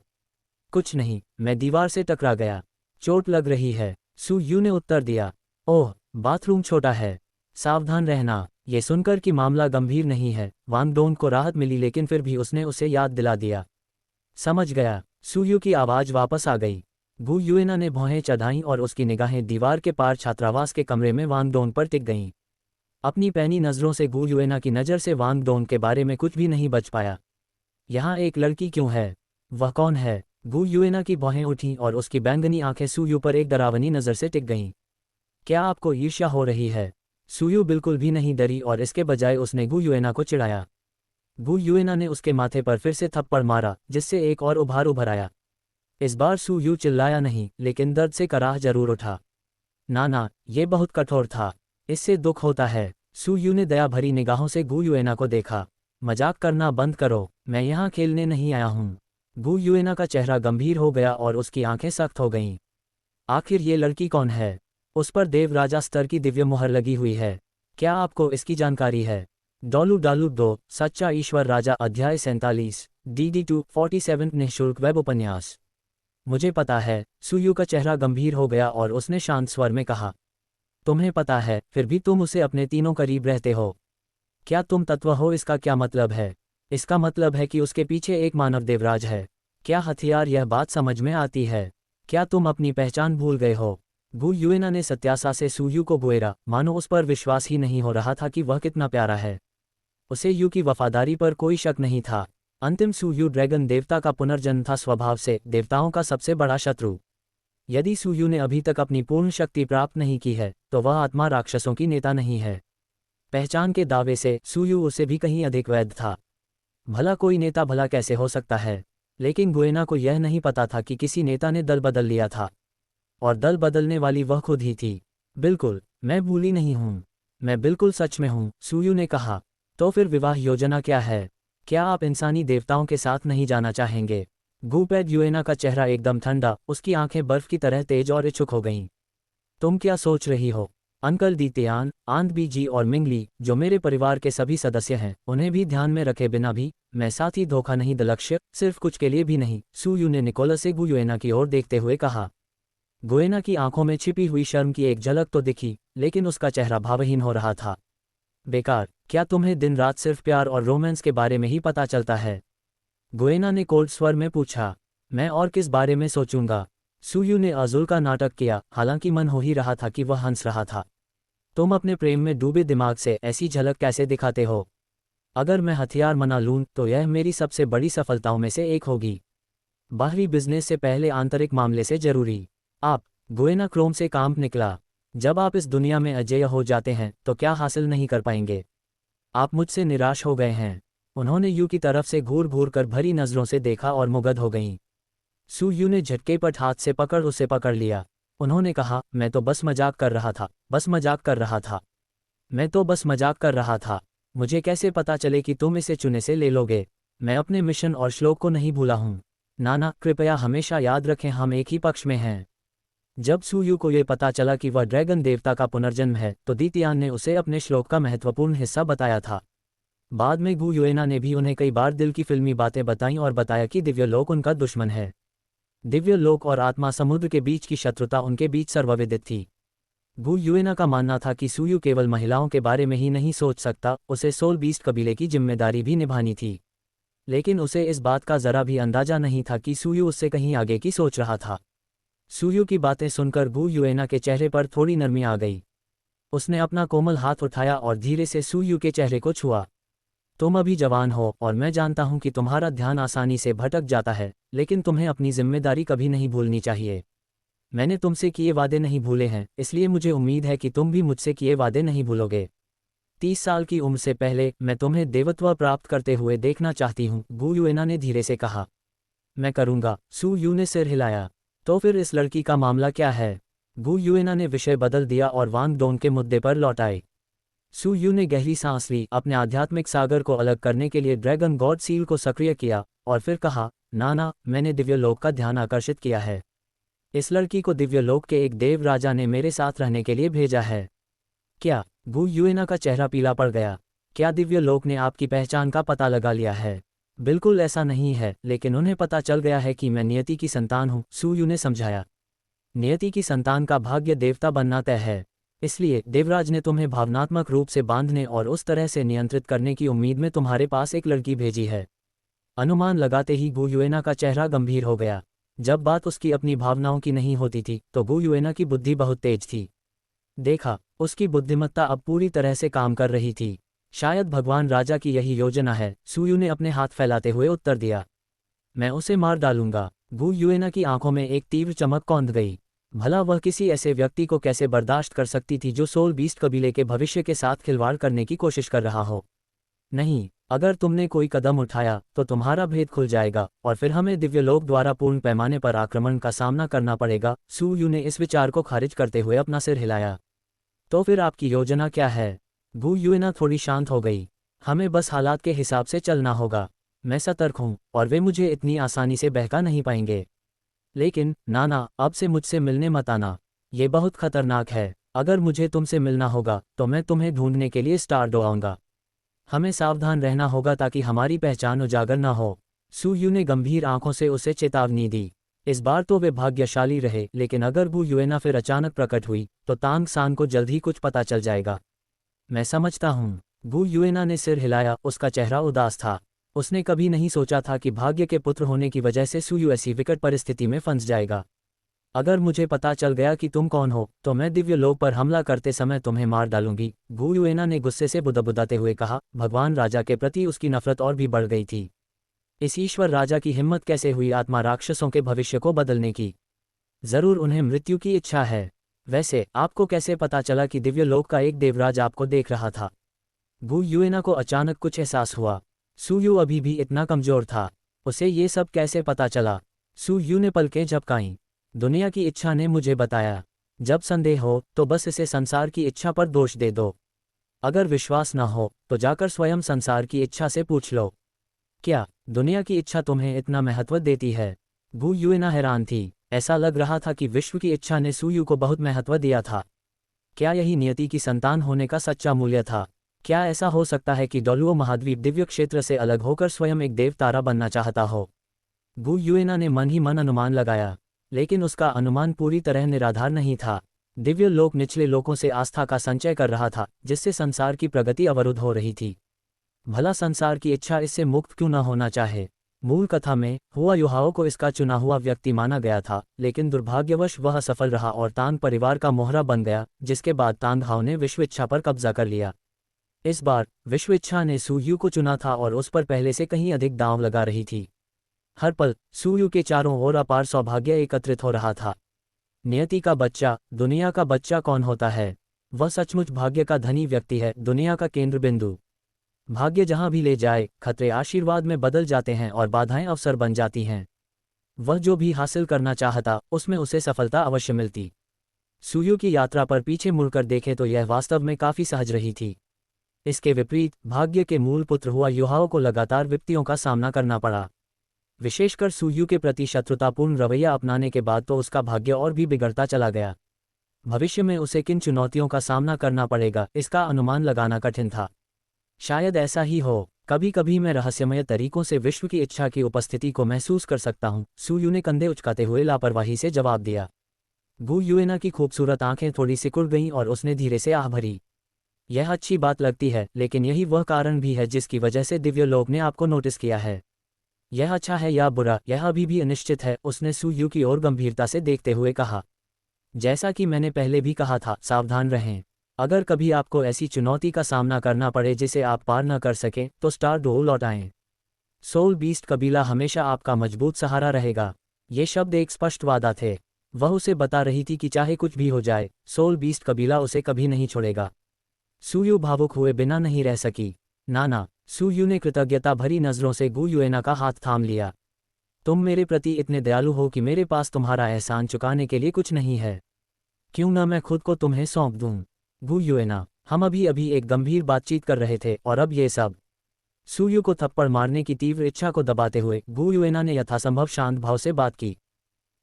Speaker 1: कुछ नहीं, मैं दीवार से टकरा गया। चोट लग रही है, सुयू ने उत्तर दिया। ओह, बाथरूम छोटा है, सावधान रहना। ये सुनकर कि मामला गंभीर नहीं है, वांग डोंग को राहत मिली, लेकिन फिर भी उसने उसे याद दिला दिया। समझ गया। सुयू की आवाज वापस आ गई। वू युएना ने भौहें चढ़ाईं और उसकी निगाहें दीवार के पार छात्रावास के कमरे में वांग डोंग पर टिक गईं। अपनी पैनी नज़रों से वू युएना की नज़र से वांग डोंग के बारे में कुछ भी नहीं बच पाया। यहाँ एक लड़की क्यों है? वह कौन है? वू युएना की भौहें उठीं और उसकी बैंगनी आंखें सुयू पर एक डरावनी नज़र से टिक गईं। क्या आपको ईर्ष्या हो रही है? सुयू बिल्कुल भी नहीं डरी और इसके बजाय उसने वू युएना को चिढ़ाया। वू युएना ने उसके माथे पर फिर से थप्पड़ मारा, जिससे एक और उभार उभर आया। इस बार सुयू चिल्लाया नहीं, लेकिन दर्द से कराह जरूर उठा। ना, ये बहुत कठोर था। इससे दुख होता है। सुयू ने दया भरी निगाहों से वू युएना को देखा। मजाक करना बंद करो, मैं यहाँ खेलने नहीं आया हूँ। वू युएना का चेहरा गंभीर हो गया और उसकी आंखें सख्त हो गईं। आखिर ये लड़की कौन है? उस पर देवराजा स्तर की दिव्य मुहर लगी हुई है। क्या आपको इसकी जानकारी है? डॉलू डालू दो सच्चा ईश्वर राजा अध्याय 47 DD2 47 निःशुल्क वेब उपन्यास। मुझे पता है। सुयू का चेहरा गंभीर हो गया और उसने शांत स्वर में कहा, तुम्हें पता है फिर भी तुम उसे अपने तीनों करीब रहते हो। क्या तुम तत्व हो? इसका क्या मतलब है? इसका मतलब है कि उसके पीछे एक मानव देवराज है। क्या हथियार? यह बात समझ में आती है। क्या तुम अपनी पहचान भूल गए हो? गु युएना ने सत्यासा से सुयू को बुएरा, मानो उस पर विश्वास ही नहीं हो रहा था कि वह कितना प्यारा है। उसे यू की वफादारी पर कोई शक नहीं था। अंतिम सुयू ड्रैगन देवता का पुनर्जन्म था, स्वभाव से देवताओं का सबसे बड़ा शत्रु। यदि सुयू ने अभी तक अपनी पूर्ण शक्ति प्राप्त नहीं की है तो वह आत्मा राक्षसों की नेता नहीं है। पहचान के दावे से सुयू उससे भी कहीं अधिक वैध था। भला कोई नेता भला कैसे हो सकता है? लेकिन गुएना को यह नहीं पता था कि किसी नेता ने दल बदल लिया था, और दल बदलने वाली वह खुद ही थी। बिल्कुल, मैं भूली नहीं हूँ। मैं बिल्कुल सच में हूँ, सुयू ने कहा। तो फिर विवाह योजना क्या है? क्या आप इंसानी देवताओं के साथ नहीं जाना चाहेंगे? गुपैड युएना का चेहरा एकदम ठंडा, उसकी आंखें बर्फ की तरह तेज और इच्छुक हो गईं। तुम क्या सोच रही हो? अंकल दीतियान, आंट बीजी और मिंगली, जो मेरे परिवार के सभी सदस्य हैं, उन्हें भी ध्यान में रखे बिना भी मैं साथ ही धोखा नहीं द लक्ष्य, सिर्फ कुछ के लिए भी नहीं। सुयू ने निकोलस से गुयुएना की ओर देखते हुए कहा। गुएना की आंखों में छिपी हुई शर्म की एक झलक तो दिखी, लेकिन उसका चेहरा भावहीन हो रहा था। बेकार, क्या तुम्हें दिन रात सिर्फ प्यार और रोमांस के बारे में ही पता चलता है? गुएना ने कोल्ड स्वर में पूछा। मैं और किस बारे में सोचूंगा? सुयू ने अज़ुल का नाटक किया, हालांकि मन हो ही रहा था कि वह हंस रहा था। तुम अपने प्रेम में डूबे दिमाग से ऐसी झलक कैसे दिखाते हो? अगर मैं हथियार मना लूं तो यह मेरी सबसे बड़ी सफलताओं में से एक होगी। बाहरी बिजनेस से पहले आंतरिक मामले से जरूरी। आप, गुएना क्रोम से कांप निकला। जब आप इस दुनिया में अजेय हो जाते हैं तो क्या हासिल नहीं कर पाएंगे? आप मुझसे निराश हो गए हैं। उन्होंने यू की तरफ से घूर घूर कर भरी नजरों से देखा और मुग्ध हो गईं। सू यू ने झटकेपट हाथ से पकड़ उसे पकड़ लिया। उन्होंने कहा, मैं तो बस मजाक कर रहा था, बस मजाक कर रहा था। मैं तो बस मजाक कर रहा था। मुझे कैसे पता चले कि तुम इसे चुने से ले लोगे? मैं अपने मिशन और श्लोक को नहीं भूला हूँ। नाना, कृपया हमेशा याद रखें हम एक ही पक्ष में हैं। जब सुयू को यह पता चला कि वह ड्रैगन देवता का पुनर्जन्म है तो दीतियान ने उसे अपने श्लोक का महत्वपूर्ण हिस्सा बताया था। बाद में गु युएना ने भी उन्हें कई बार दिल की फिल्मी बातें बताईं और बताया कि दिव्यलोक उनका दुश्मन है। दिव्यलोक और आत्मा समुद्र के बीच की शत्रुता उनके बीच सर्वविदित थी। गु युएना का मानना था कि सुयू केवल महिलाओं के बारे में ही नहीं सोच सकता, उसे सोल बीस्ट कबीले की जिम्मेदारी भी निभानी थी। लेकिन उसे इस बात का जरा भी अंदाजा नहीं था कि सुयू उससे कहीं आगे की सोच रहा था। सुयू की बातें सुनकर गु युएना के चेहरे पर थोड़ी नरमी आ गई। उसने अपना कोमल हाथ उठाया और धीरे से सुयू के चेहरे को छुआ। तुम अभी जवान हो और मैं जानता हूं कि तुम्हारा ध्यान आसानी से भटक जाता है, लेकिन तुम्हें अपनी जिम्मेदारी कभी नहीं भूलनी चाहिए। मैंने तुमसे किए वादे नहीं भूले हैं, इसलिए मुझे उम्मीद है कि तुम भी मुझसे किए वादे नहीं भूलोगे। 30 साल की उम्र से पहले मैं तुम्हें देवत्व प्राप्त करते हुए देखना चाहती हूँ, गु युएना ने धीरे से कहा। मैं करूँगा, सू यू ने सिर हिलाया। तो फिर इस लड़की का मामला क्या है? गु युएना ने विषय बदल दिया और वांग डोंग के मुद्दे पर लौट आए। सू यू ने गहरी सांस ली, अपने आध्यात्मिक सागर को अलग करने के लिए ड्रैगन गॉड सील को सक्रिय किया और फिर कहा, नाना, मैंने दिव्यलोक का ध्यान आकर्षित किया है। इस लड़की को दिव्यलोक के एक देव राजा ने मेरे साथ रहने के लिए भेजा है। क्या? गु युएना का चेहरा पीला पड़ गया। क्या दिव्यलोक ने आपकी पहचान का पता लगा लिया है? बिल्कुल ऐसा नहीं है, लेकिन उन्हें पता चल गया है कि मैं नियति की संतान हूँ, सू यू ने समझाया। नियति की संतान का भाग्य देवता बनना तय है। इसलिए देवराज ने तुम्हें भावनात्मक रूप से बांधने और उस तरह से नियंत्रित करने की उम्मीद में तुम्हारे पास एक लड़की भेजी है। अनुमान लगाते ही गु युएना का चेहरा गंभीर हो गया। जब बात उसकी अपनी भावनाओं की नहीं होती थी तो गु युएना की बुद्धि बहुत तेज थी। देखा, उसकी बुद्धिमत्ता अब पूरी तरह से काम कर रही थी। शायद भगवान राजा की यही योजना है, सुयू ने अपने हाथ फैलाते हुए उत्तर दिया। मैं उसे मार डालूंगा। गु युएना की आंखों में एक तीव्र चमक कौंध गई। भला वह किसी ऐसे व्यक्ति को कैसे बर्दाश्त कर सकती थी जो सोल बीस्ट कबीले के भविष्य के साथ खिलवाड़ करने की कोशिश कर रहा हो? नहीं, अगर तुमने कोई कदम उठाया तो तुम्हारा भेद खुल जाएगा और फिर हमें दिव्यलोक द्वारा पूर्ण पैमाने पर आक्रमण का सामना करना पड़ेगा। सू यू ने इस विचार को खारिज करते हुए अपना सिर हिलाया। तो फिर आपकी योजना क्या है? गु युएना थोड़ी शांत हो गई। हमें बस हालात के हिसाब से चलना होगा। मैं सतर्क हूँ और वे मुझे इतनी आसानी से बहका नहीं पाएंगे। लेकिन नाना, अब से मुझसे मिलने मत आना। ये बहुत खतरनाक है। अगर मुझे तुमसे मिलना होगा तो मैं तुम्हें ढूंढने के लिए स्टारडो आऊंगा। हमें सावधान रहना होगा ताकि हमारी पहचान उजागर न हो। सू यू ने गंभीर आंखों से उसे चेतावनी दी। इस बार तो वे भाग्यशाली रहे, लेकिन अगर वू युएना फिर अचानक प्रकट हुई तो तांग सान को जल्द ही कुछ पता चल जाएगा। मैं समझता हूँ। वू युएना ने सिर हिलाया, उसका चेहरा उदास था। उसने कभी नहीं सोचा था कि भाग्य के पुत्र होने की वजह से सू यू ऐसी विकट परिस्थिति में फंस जाएगा। अगर मुझे पता चल गया कि तुम कौन हो तो मैं दिव्य लोक पर हमला करते समय तुम्हें मार डालूंगी, वू युएना ने गुस्से से बुदबुदाते हुए कहा। भगवान राजा के प्रति उसकी नफरत और भी बढ़ गई थी। इस ईश्वर राजा की हिम्मत कैसे हुई आत्मा राक्षसों के भविष्य को बदलने की? जरूर उन्हें मृत्यु की इच्छा है। वैसे आपको कैसे पता चला कि दिव्य लोक का एक देवराज आपको देख रहा था? वू युएना को अचानक कुछ एहसास हुआ। सू यू अभी भी इतना कमजोर था। उसे ये सब कैसे पता चला? सू यू ने पलकें झपकाईं। दुनिया की इच्छा ने मुझे बताया। जब संदेह हो तो बस इसे संसार की इच्छा पर दोष दे दो। अगर विश्वास न हो तो जाकर स्वयं संसार की इच्छा से पूछ लो। क्या दुनिया की इच्छा तुम्हें इतना महत्व देती है? वू युएना हैरान थी। ऐसा लग रहा था कि विश्व की इच्छा ने सू यू को बहुत महत्व दिया था। क्या यही नियति की संतान होने का सच्चा मूल्य था? क्या ऐसा हो सकता है कि डोलुओ महाद्वीप दिव्य क्षेत्र से अलग होकर स्वयं एक देव तारा बनना चाहता हो? वू युएना ने मन ही मन अनुमान लगाया, लेकिन उसका अनुमान पूरी तरह निराधार नहीं था। दिव्य लोक निचले लोकों से आस्था का संचय कर रहा था, जिससे संसार की प्रगति अवरुद्ध हो रही थी। भला संसार की इच्छा इससे मुक्त क्यों न होना चाहे? मूल कथा में हुआ युहाओं को इसका चुना हुआ व्यक्ति माना गया था, लेकिन दुर्भाग्यवश वह असफल रहा और तांग परिवार का मोहरा बन गया, जिसके बाद तांग हाओ ने विश्व इच्छा पर कब्जा कर लिया। इस बार विश्व इच्छा ने सू यू को चुना था और उस पर पहले से कहीं अधिक दांव लगा रही थी। हर पल सू यू के चारों ओर अपार सौभाग्य एकत्रित हो रहा था। नियति का बच्चा, दुनिया का बच्चा कौन होता है? वह सचमुच भाग्य का धनी व्यक्ति है, दुनिया का केंद्र बिंदु। भाग्य जहां भी ले जाए, खतरे आशीर्वाद में बदल जाते हैं और बाधाएं अवसर बन जाती हैं। वह जो भी हासिल करना चाहता उसमें उसे सफलता अवश्य मिलती। सू यू की यात्रा पर पीछे मुड़कर देखें तो यह वास्तव में काफी सहज रही थी। इसके विपरीत भाग्य के मूल पुत्र हुआ युहाओं को लगातार विपत्तियों का सामना करना पड़ा। विशेषकर सू यू के प्रति शत्रुतापूर्ण रवैया अपनाने के बाद तो उसका भाग्य और भी बिगड़ता चला गया। भविष्य में उसे किन चुनौतियों का सामना करना पड़ेगा, इसका अनुमान लगाना कठिन था। शायद ऐसा ही हो। कभी कभी मैं रहस्यमय तरीकों से विश्व की इच्छा की उपस्थिति को महसूस कर सकता हूँ, सू यू ने कंधे उचकाते हुए लापरवाही से जवाब दिया। वू युएना की खूबसूरत आंखें थोड़ी सिकुड़ गईं और उसने धीरे से आह भरी। यह अच्छी बात लगती है, लेकिन यही वह कारण भी है जिसकी वजह से दिव्य लोक ने आपको नोटिस किया है। यह अच्छा है या बुरा, यह अभी भी अनिश्चित है, उसने सू यू की ओर गंभीरता से देखते हुए कहा। जैसा कि मैंने पहले भी कहा था, सावधान रहें। अगर कभी आपको ऐसी चुनौती का सामना करना पड़े जिसे आप पार न कर सकें, तो स्टार डो लौट आएं। सोल बीस्ट कबीला हमेशा आपका मजबूत सहारा रहेगा। ये शब्द एक स्पष्ट वादा थे। वह उसे बता रही थी कि चाहे कुछ भी हो जाए, सोल बीस्ट कबीला उसे कभी नहीं छोड़ेगा। सू यू भावुक हुए बिना नहीं रह सकी। नाना, सू यू ने कृतज्ञता भरी नजरों से वू युएना का हाथ थाम लिया। तुम मेरे प्रति इतने दयालु हो कि मेरे पास तुम्हारा एहसान चुकाने के लिए कुछ नहीं है। क्यों न मैं खुद को तुम्हें सौंप दूं? वू युएना, हम अभी अभी एक गंभीर बातचीत कर रहे थे और अब ये सब। सू यू को थप्पड़ मारने की तीव्र इच्छा को दबाते हुए वू युएना ने यथासंभव शांत भाव से बात की।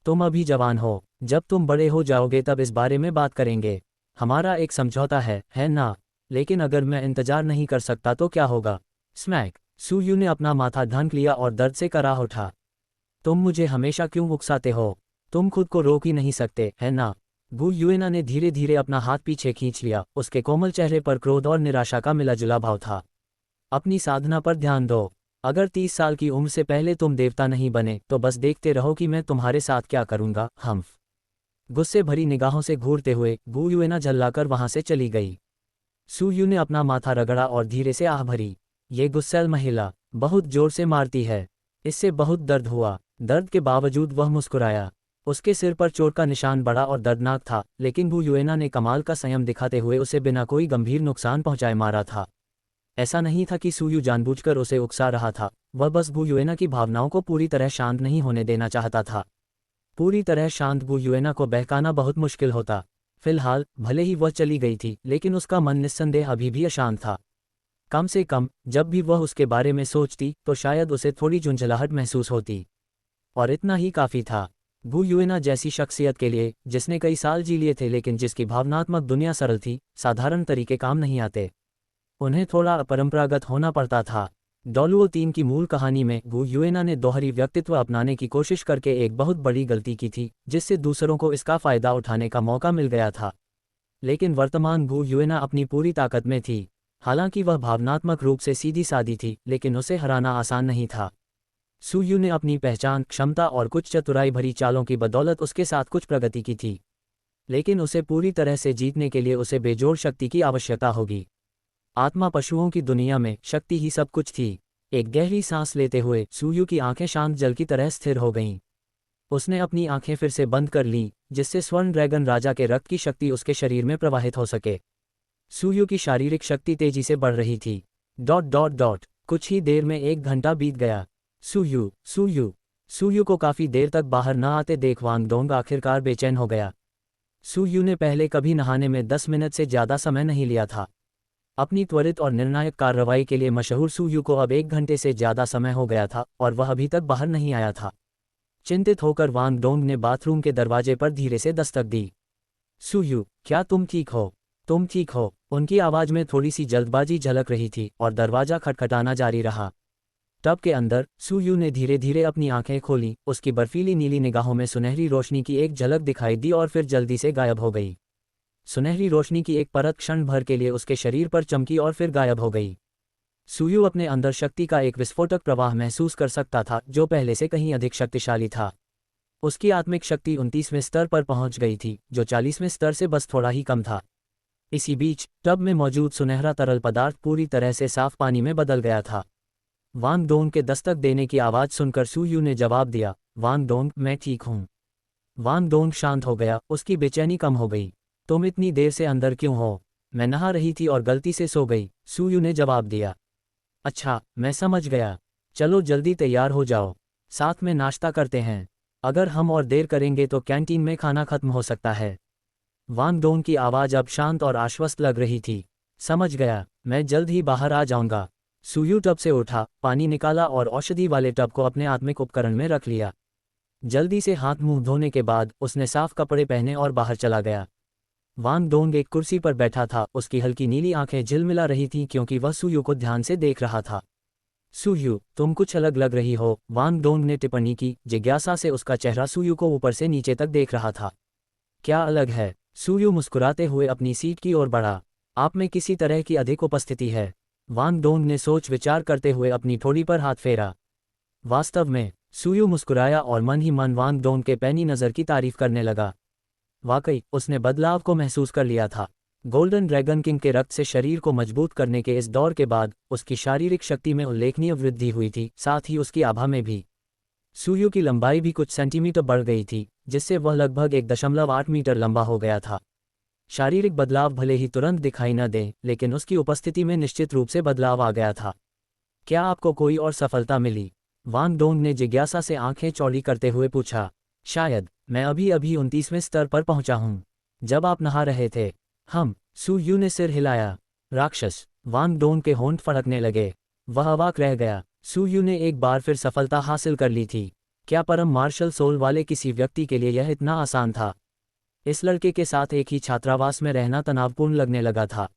Speaker 1: तुम अभी जवान हो, जब तुम बड़े हो जाओगे तब इस बारे में बात करेंगे। हमारा एक समझौता है ना? लेकिन अगर मैं इंतजार नहीं कर सकता तो क्या होगा? स्मैक। सू यू ने अपना माथा ढंक लिया और दर्द से कराह उठा। तुम मुझे हमेशा क्यों उकसाते हो? तुम खुद को रोक ही नहीं सकते, है ना? वू युएना ने धीरे धीरे अपना हाथ पीछे खींच लिया। उसके कोमल चेहरे पर क्रोध और निराशा का मिलाजुला भाव था। अपनी साधना पर ध्यान दो। अगर 30 साल की उम्र से पहले तुम देवता नहीं बने तो बस देखते रहो कि मैं तुम्हारे साथ क्या करूंगा। हम्फ। गुस्से भरी निगाहों से घूरते हुए वू युएना झल्लाकर वहां से चली गई। सू यू ने अपना माथा रगड़ा और धीरे से आह भरी। ये गुस्सैल महिला बहुत जोर से मारती है। इससे बहुत दर्द हुआ। दर्द के बावजूद वह मुस्कुराया। उसके सिर पर चोट का निशान बड़ा और दर्दनाक था, लेकिन वू युएना ने कमाल का संयम दिखाते हुए उसे बिना कोई गंभीर नुकसान पहुंचाए मारा था। ऐसा नहीं था कि सू यू जानबूझकर उसे उकसा रहा था, वह बस वू युएना की भावनाओं को पूरी तरह शांत नहीं होने देना चाहता था। पूरी तरह शांत वू युएना को बहकाना बहुत मुश्किल होता। फिलहाल भले ही वह चली गई थी, लेकिन उसका मन निस्संदेह अभी भी अशांत था। कम से कम जब भी वह उसके बारे में सोचती तो शायद उसे थोड़ी झुंझलाहट महसूस होती। और इतना ही काफ़ी था। वू युएना जैसी शख्सियत के लिए, जिसने कई साल जी लिए थे लेकिन जिसकी भावनात्मक दुनिया सरल थी, साधारण तरीके काम नहीं आते। उन्हें थोड़ा अपरंपरागत होना पड़ता था। डॉलुओ 3 की मूल कहानी में गु युएना ने दोहरी व्यक्तित्व अपनाने की कोशिश करके एक बहुत बड़ी गलती की थी, जिससे दूसरों को इसका फ़ायदा उठाने का मौका मिल गया था। लेकिन वर्तमान गु युएना अपनी पूरी ताकत में थी। हालांकि वह भावनात्मक रूप से सीधी सादी थी, लेकिन उसे हराना आसान नहीं था। सु यू ने अपनी पहचान, क्षमता और कुछ चतुराई भरी चालों की बदौलत उसके साथ कुछ प्रगति की थी। लेकिन उसे पूरी तरह से जीतने के लिए उसे बेजोड़ शक्ति की आवश्यकता होगी। आत्मा पशुओं की दुनिया में शक्ति ही सब कुछ थी। एक गहरी सांस लेते हुए सु यू की आंखें शांत जल की तरह स्थिर हो गईं। उसने अपनी आंखें फिर से बंद कर लीं, जिससे स्वर्ण ड्रैगन राजा के रक्त की शक्ति उसके शरीर में प्रवाहित हो सके। सु यू की शारीरिक शक्ति तेजी से बढ़ रही थी। ... कुछ ही देर में 1 घंटा बीत गया। सु यू को काफी देर तक बाहर न आते देख वांग डोंग आखिरकार बेचैन हो गया। सु यू ने पहले कभी नहाने में 10 मिनट से ज्यादा समय नहीं लिया था। अपनी त्वरित और निर्णायक कार्रवाई के लिए मशहूर सु यू को अब 1 घंटे से ज्यादा समय हो गया था और वह अभी तक बाहर नहीं आया था। चिंतित होकर वांग डोंग ने बाथरूम के दरवाजे पर धीरे से दस्तक दी। सु यू, क्या तुम ठीक हो? तुम ठीक हो? उनकी आवाज में थोड़ी सी जल्दबाजी झलक रही थी और दरवाजा खटखटाना जारी रहा। टब के अंदर सु यू ने धीरे धीरे अपनी आंखें खोलीं। उसकी बर्फीली नीली निगाहों में सुनहरी रोशनी की एक झलक दिखाई दी और फिर जल्दी से गायब हो गई। सुनहरी रोशनी की एक परत क्षण भर के लिए उसके शरीर पर चमकी और फिर गायब हो गई। सु यू अपने अंदर शक्ति का एक विस्फोटक प्रवाह महसूस कर सकता था, जो पहले से कहीं अधिक शक्तिशाली था। उसकी आत्मिक शक्ति 29वें स्तर पर पहुंच गई थी, जो 40वें स्तर से बस थोड़ा ही कम था। इसी बीच टब में मौजूद सुनहरा तरल पदार्थ पूरी तरह से साफ पानी में बदल गया था। वांग डोंग के दस्तक देने की आवाज़ सुनकर सु यू ने जवाब दिया, वांग डोंग, मैं ठीक हूँ। वांग डोंग शांत हो गया, उसकी बेचैनी कम हो गई। तुम इतनी देर से अंदर क्यों हो? मैं नहा रही थी और गलती से सो गई, सु यू ने जवाब दिया। अच्छा, मैं समझ गया। चलो जल्दी तैयार हो जाओ, साथ में नाश्ता करते हैं। अगर हम और देर करेंगे तो कैंटीन में खाना खत्म हो सकता है। वांग डोंग की आवाज़ अब शांत और आश्वस्त लग रही थी। समझ गया, मैं जल्द ही बाहर आ जाऊंगा। सु यू टब से उठा, पानी निकाला और औषधि वाले टब को अपने आत्मिक उपकरण में रख लिया। जल्दी से हाथ मुंह धोने के बाद उसने साफ कपड़े पहने और बाहर चला गया। वांग डोंग एक कुर्सी पर बैठा था, उसकी हल्की नीली आंखें झिलमिला रही थीं क्योंकि वह सु यू को ध्यान से देख रहा था। सु यू, तुम कुछ अलग लग रही हो, वांग डोंग ने टिप्पणी की। जिज्ञासा से उसका चेहरा सु यू को ऊपर से नीचे तक देख रहा था। क्या अलग है? सु यू मुस्कुराते हुए अपनी सीट की ओर बढ़ा। आप में किसी तरह की अधिक उपस्थिति है। वांग डोंग ने सोच विचार करते हुए अपनी ठोड़ी पर हाथ फेरा। वास्तव में? सु यू मुस्कुराया और मन ही मन वांग डोंग के पैनी नज़र की तारीफ करने लगा। वाकई उसने बदलाव को महसूस कर लिया था। गोल्डन ड्रैगन किंग के रक्त से शरीर को मजबूत करने के इस दौर के बाद उसकी शारीरिक शक्ति में उल्लेखनीय वृद्धि हुई थी, साथ ही उसकी आभा में भी। सु यू की लंबाई भी कुछ सेंटीमीटर बढ़ गई थी, जिससे वह लगभग 1.8 मीटर लंबा हो गया था। शारीरिक बदलाव भले ही तुरंत दिखाई न दें, लेकिन उसकी उपस्थिति में निश्चित रूप से बदलाव आ गया था। क्या आपको कोई और सफलता मिली? वांग डोंग ने जिज्ञासा से आंखें चौड़ी करते हुए पूछा। शायद। मैं अभी अभी 29वें स्तर पर पहुंचा हूं। जब आप नहा रहे थे। सु यू ने सिर हिलाया। राक्षस! वांग डोंग के होंठ फड़कने लगे। वह अवाक रह गया। सु यू ने एक बार फिर सफलता हासिल कर ली थी। क्या परम मार्शल सोल वाले किसी व्यक्ति के लिए यह इतना आसान था? इस लड़के के साथ एक ही छात्रावास में रहना तनावपूर्ण लगने लगा था।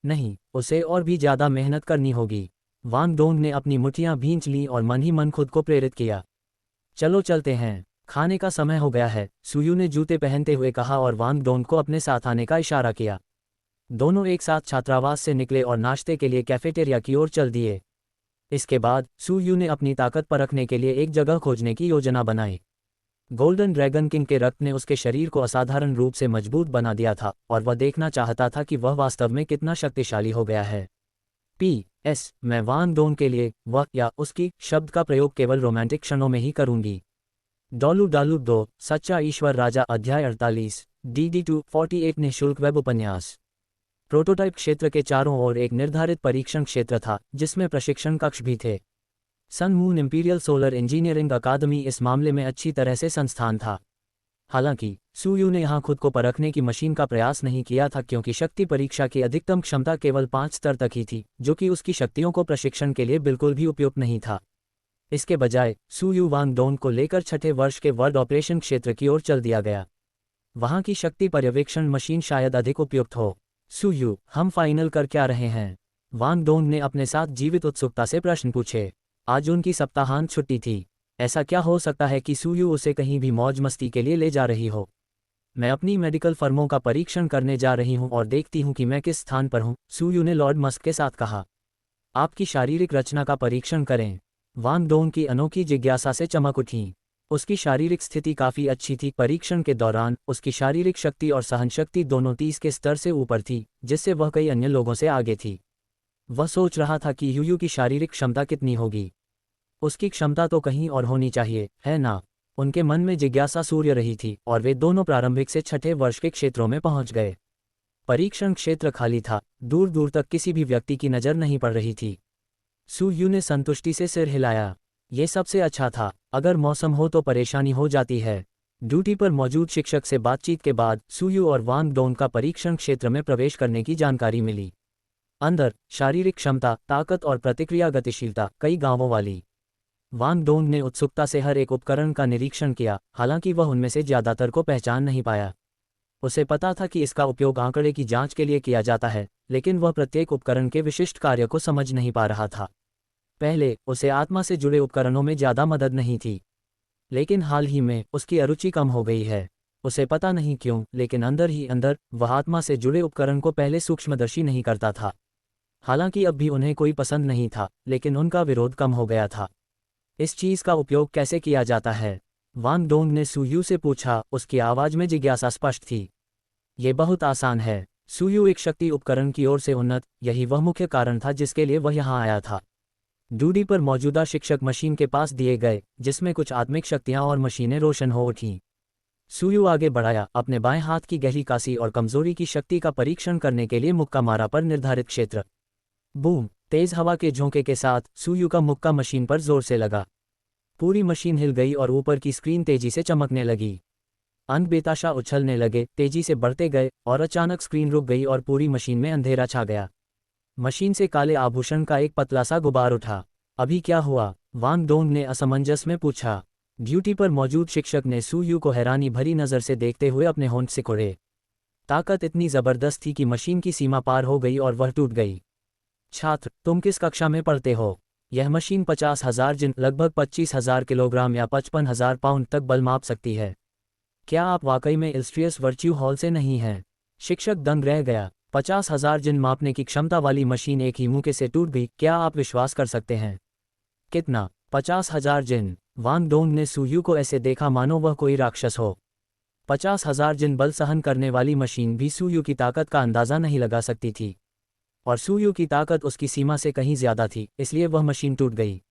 Speaker 1: नहीं, उसे और भी ज्यादा मेहनत करनी होगी। वांग डोंग ने अपनी मुट्ठियां भींच लीं और मन ही मन खुद को प्रेरित किया। चलो चलते हैं, खाने का समय हो गया है, सु यू ने जूते पहनते हुए कहा और वांग डोंग को अपने साथ आने का इशारा किया। दोनों एक साथ छात्रावास से निकले और नाश्ते के लिए कैफेटेरिया की ओर चल दिए। इसके बाद सु यू ने अपनी ताकत परखने के लिए एक जगह खोजने की योजना बनाई। गोल्डन ड्रैगन किंग के रक्त ने उसके शरीर को असाधारण रूप से मजबूत बना दिया था और वह देखना चाहता था कि वह वास्तव में कितना शक्तिशाली हो गया है। PS, मैं वांग डोंग के लिए वह या उसकी शब्द का प्रयोग केवल रोमांटिक क्षणों में ही करूंगी। डॉलू 2, सच्चा ईश्वर राजा अध्याय 48, DD248 निःशुल्क वेब उपन्यास। प्रोटोटाइप क्षेत्र के चारों ओर एक निर्धारित परीक्षण क्षेत्र था, जिसमें प्रशिक्षण कक्ष भी थे। Sun Moon Imperial Solar Engineering अकादमी इस मामले में अच्छी तरह से संस्थान था। हालांकि सु यू ने यहां खुद को परखने की मशीन का प्रयास नहीं किया था, क्योंकि शक्ति परीक्षा की अधिकतम क्षमता केवल 5 स्तर तक ही थी, जो कि उसकी शक्तियों को प्रशिक्षण के लिए बिल्कुल भी उपयुक्त नहीं था। इसके बजाय सु यू वांग डोंग को लेकर 6ठे वर्ष के वर्ल्ड ऑपरेशन क्षेत्र की ओर चल दिया गया। वहां की शक्ति पर्यवेक्षण मशीन शायद अधिक उपयुक्त हो। सु यू, हम फाइनल कर क्या रहे हैं? वांग डोंग ने अपने साथ जीवित उत्सुकता से प्रश्न पूछे। आज उनकी सप्ताहांत छुट्टी थी। ऐसा क्या हो सकता है कि सुयू उसे कहीं भी मौज मस्ती के लिए ले जा रही हो? मैं अपनी मेडिकल फर्मों का परीक्षण करने जा रही हूं और देखती हूं कि मैं किस स्थान पर हूं, सुयू ने लॉर्ड मस्क के साथ कहा। आपकी शारीरिक रचना का परीक्षण करें। वांग डोंग की अनोखी जिज्ञासा से चमक उठी। उसकी शारीरिक स्थिति काफ़ी अच्छी थी। परीक्षण के दौरान उसकी शारीरिक शक्ति और सहनशक्ति दोनों 30 के स्तर से ऊपर थी, जिससे वह कई अन्य लोगों से आगे थी। वह सोच रहा था कि यूयू की शारीरिक क्षमता कितनी होगी। उसकी क्षमता तो कहीं और होनी चाहिए, है ना? उनके मन में जिज्ञासा सूर्य रही थी और वे दोनों प्रारंभिक से छठे वर्ष के क्षेत्रों में पहुंच गए। परीक्षण क्षेत्र खाली था, दूर दूर तक किसी भी व्यक्ति की नज़र नहीं पड़ रही थी। सुयू ने संतुष्टि से सिर हिलाया। ये सबसे अच्छा था। अगर मौसम हो तो परेशानी हो जाती है। ड्यूटी पर मौजूद शिक्षक से बातचीत के बाद सुयू और वांग डोंग का परीक्षण क्षेत्र में प्रवेश करने की जानकारी मिली। अंदर शारीरिक क्षमता, ताकत और प्रतिक्रिया गतिशीलता कई गांवों वाली। वांग डोंग ने उत्सुकता से हर एक उपकरण का निरीक्षण किया, हालांकि वह उनमें से ज़्यादातर को पहचान नहीं पाया। उसे पता था कि इसका उपयोग आंकड़े की जांच के लिए किया जाता है, लेकिन वह प्रत्येक उपकरण के विशिष्ट कार्य को समझ नहीं पा रहा था। पहले उसे आत्मा से जुड़े उपकरणों में ज़्यादा मदद नहीं थी, लेकिन हाल ही में उसकी अरुचि कम हो गई है। उसे पता नहीं क्यों, लेकिन अंदर ही अंदर वह आत्मा से जुड़े उपकरण को पहले सूक्ष्मदर्शी नहीं करता था। हालांकि अब भी उन्हें कोई पसंद नहीं था, लेकिन उनका विरोध कम हो गया था। इस चीज़ का उपयोग कैसे किया जाता है? वांग डोंग ने सुयू से पूछा। उसकी आवाज़ में जिज्ञासा स्पष्ट थी। ये बहुत आसान है। सुयू एक शक्ति उपकरण की ओर से उन्नत, यही वह मुख्य कारण था जिसके लिए वह यहाँ आया था। ड्यूटी पर मौजूदा शिक्षक मशीन के पास दिए गए, जिसमें कुछ आत्मिक शक्तियाँ और मशीनें रोशन हो उठीं। सुयू आगे बढ़ाया, अपने बाएं हाथ की गहरी कासी और कमजोरी की शक्ति का परीक्षण करने के लिए मुक्का मारा पर निर्धारित क्षेत्र। बूम! तेज हवा के झोंके के साथ सुयू का मुक्का मशीन पर जोर से लगा। पूरी मशीन हिल गई और ऊपर की स्क्रीन तेजी से चमकने लगी। अंक बेताशा उछलने लगे, तेजी से बढ़ते गए और अचानक स्क्रीन रुक गई और पूरी मशीन में अंधेरा छा गया। मशीन से काले आभूषण का एक पतला सा गुबार उठा। अभी क्या हुआ? वांग डोंग ने असमंजस में पूछा। ड्यूटी पर मौजूद शिक्षक ने सुयू को हैरानी भरी नज़र से देखते हुए अपने होंठ सिकोड़े। ताकत इतनी ज़बरदस्त थी कि मशीन की सीमा पार हो गई और वह टूट गई। छात्र, तुम किस कक्षा में पढ़ते हो? यह मशीन 50,000 जिन, लगभग 25,000 किलोग्राम या 55,000 पाउंड तक बल माप सकती है। क्या आप वाकई में इल्स्ट्रियस वर्च्यू हॉल से नहीं हैं? शिक्षक दंग रह गया। 50,000 जिन मापने की क्षमता वाली मशीन एक ही मुक्के से टूट गई। क्या आप विश्वास कर सकते हैं? कितना? 50,000 जिन। वांग डोंग ने सुयू को ऐसे देखा मानो वह कोई राक्षस हो। 50,000 जिन बल सहन करने वाली मशीन भी सुयू की ताकत का अंदाज़ा नहीं लगा सकती थी, और सुयू की ताकत उसकी सीमा से कहीं ज़्यादा थी, इसलिए वह मशीन टूट गई।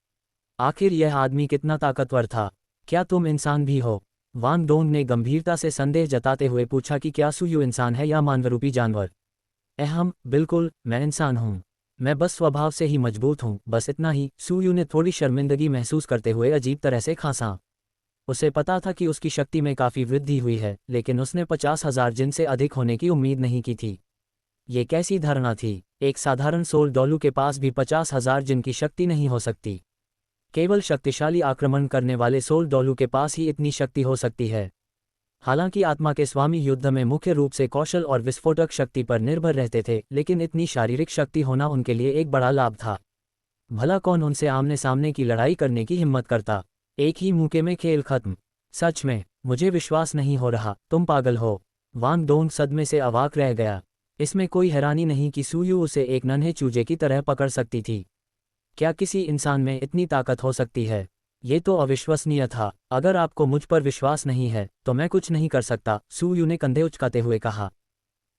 Speaker 1: आखिर यह आदमी कितना ताकतवर था? क्या तुम इंसान भी हो? वांग डोंग ने गंभीरता से संदेह जताते हुए पूछा कि क्या सुयू इंसान है या मानवरूपी जानवर? अहम, बिल्कुल, मैं इंसान हूँ। मैं बस स्वभाव से ही मजबूत हूँ, बस इतना ही। सुयू ने थोड़ी शर्मिंदगी महसूस करते हुए अजीब तरह से खांसा। उसे पता था कि उसकी शक्ति में काफ़ी वृद्धि हुई है, लेकिन उसने 50,000 जिन से अधिक होने की उम्मीद नहीं की थी। ये कैसी धारणा थी? एक साधारण सोल डोलू के पास भी 50,000 जिन की शक्ति नहीं हो सकती। केवल शक्तिशाली आक्रमण करने वाले सोल डोलू के पास ही इतनी शक्ति हो सकती है। हालांकि आत्मा के स्वामी युद्ध में मुख्य रूप से कौशल और विस्फोटक शक्ति पर निर्भर रहते थे, लेकिन इतनी शारीरिक शक्ति होना उनके लिए एक बड़ा लाभ था। भला कौन उनसे आमने सामने की लड़ाई करने की हिम्मत करता? एक ही मुक्के में खेल खत्म। सच में, मुझे विश्वास नहीं हो रहा, तुम पागल हो। वांग डोंग सदमे से अवाक रह गया। इसमें कोई हैरानी नहीं कि सुयू उसे एक नन्हे चूजे की तरह पकड़ सकती थी। क्या किसी इंसान में इतनी ताकत हो सकती है? ये तो अविश्वसनीय था। अगर आपको मुझ पर विश्वास नहीं है तो मैं कुछ नहीं कर सकता, सुयू ने कंधे उचकाते हुए कहा।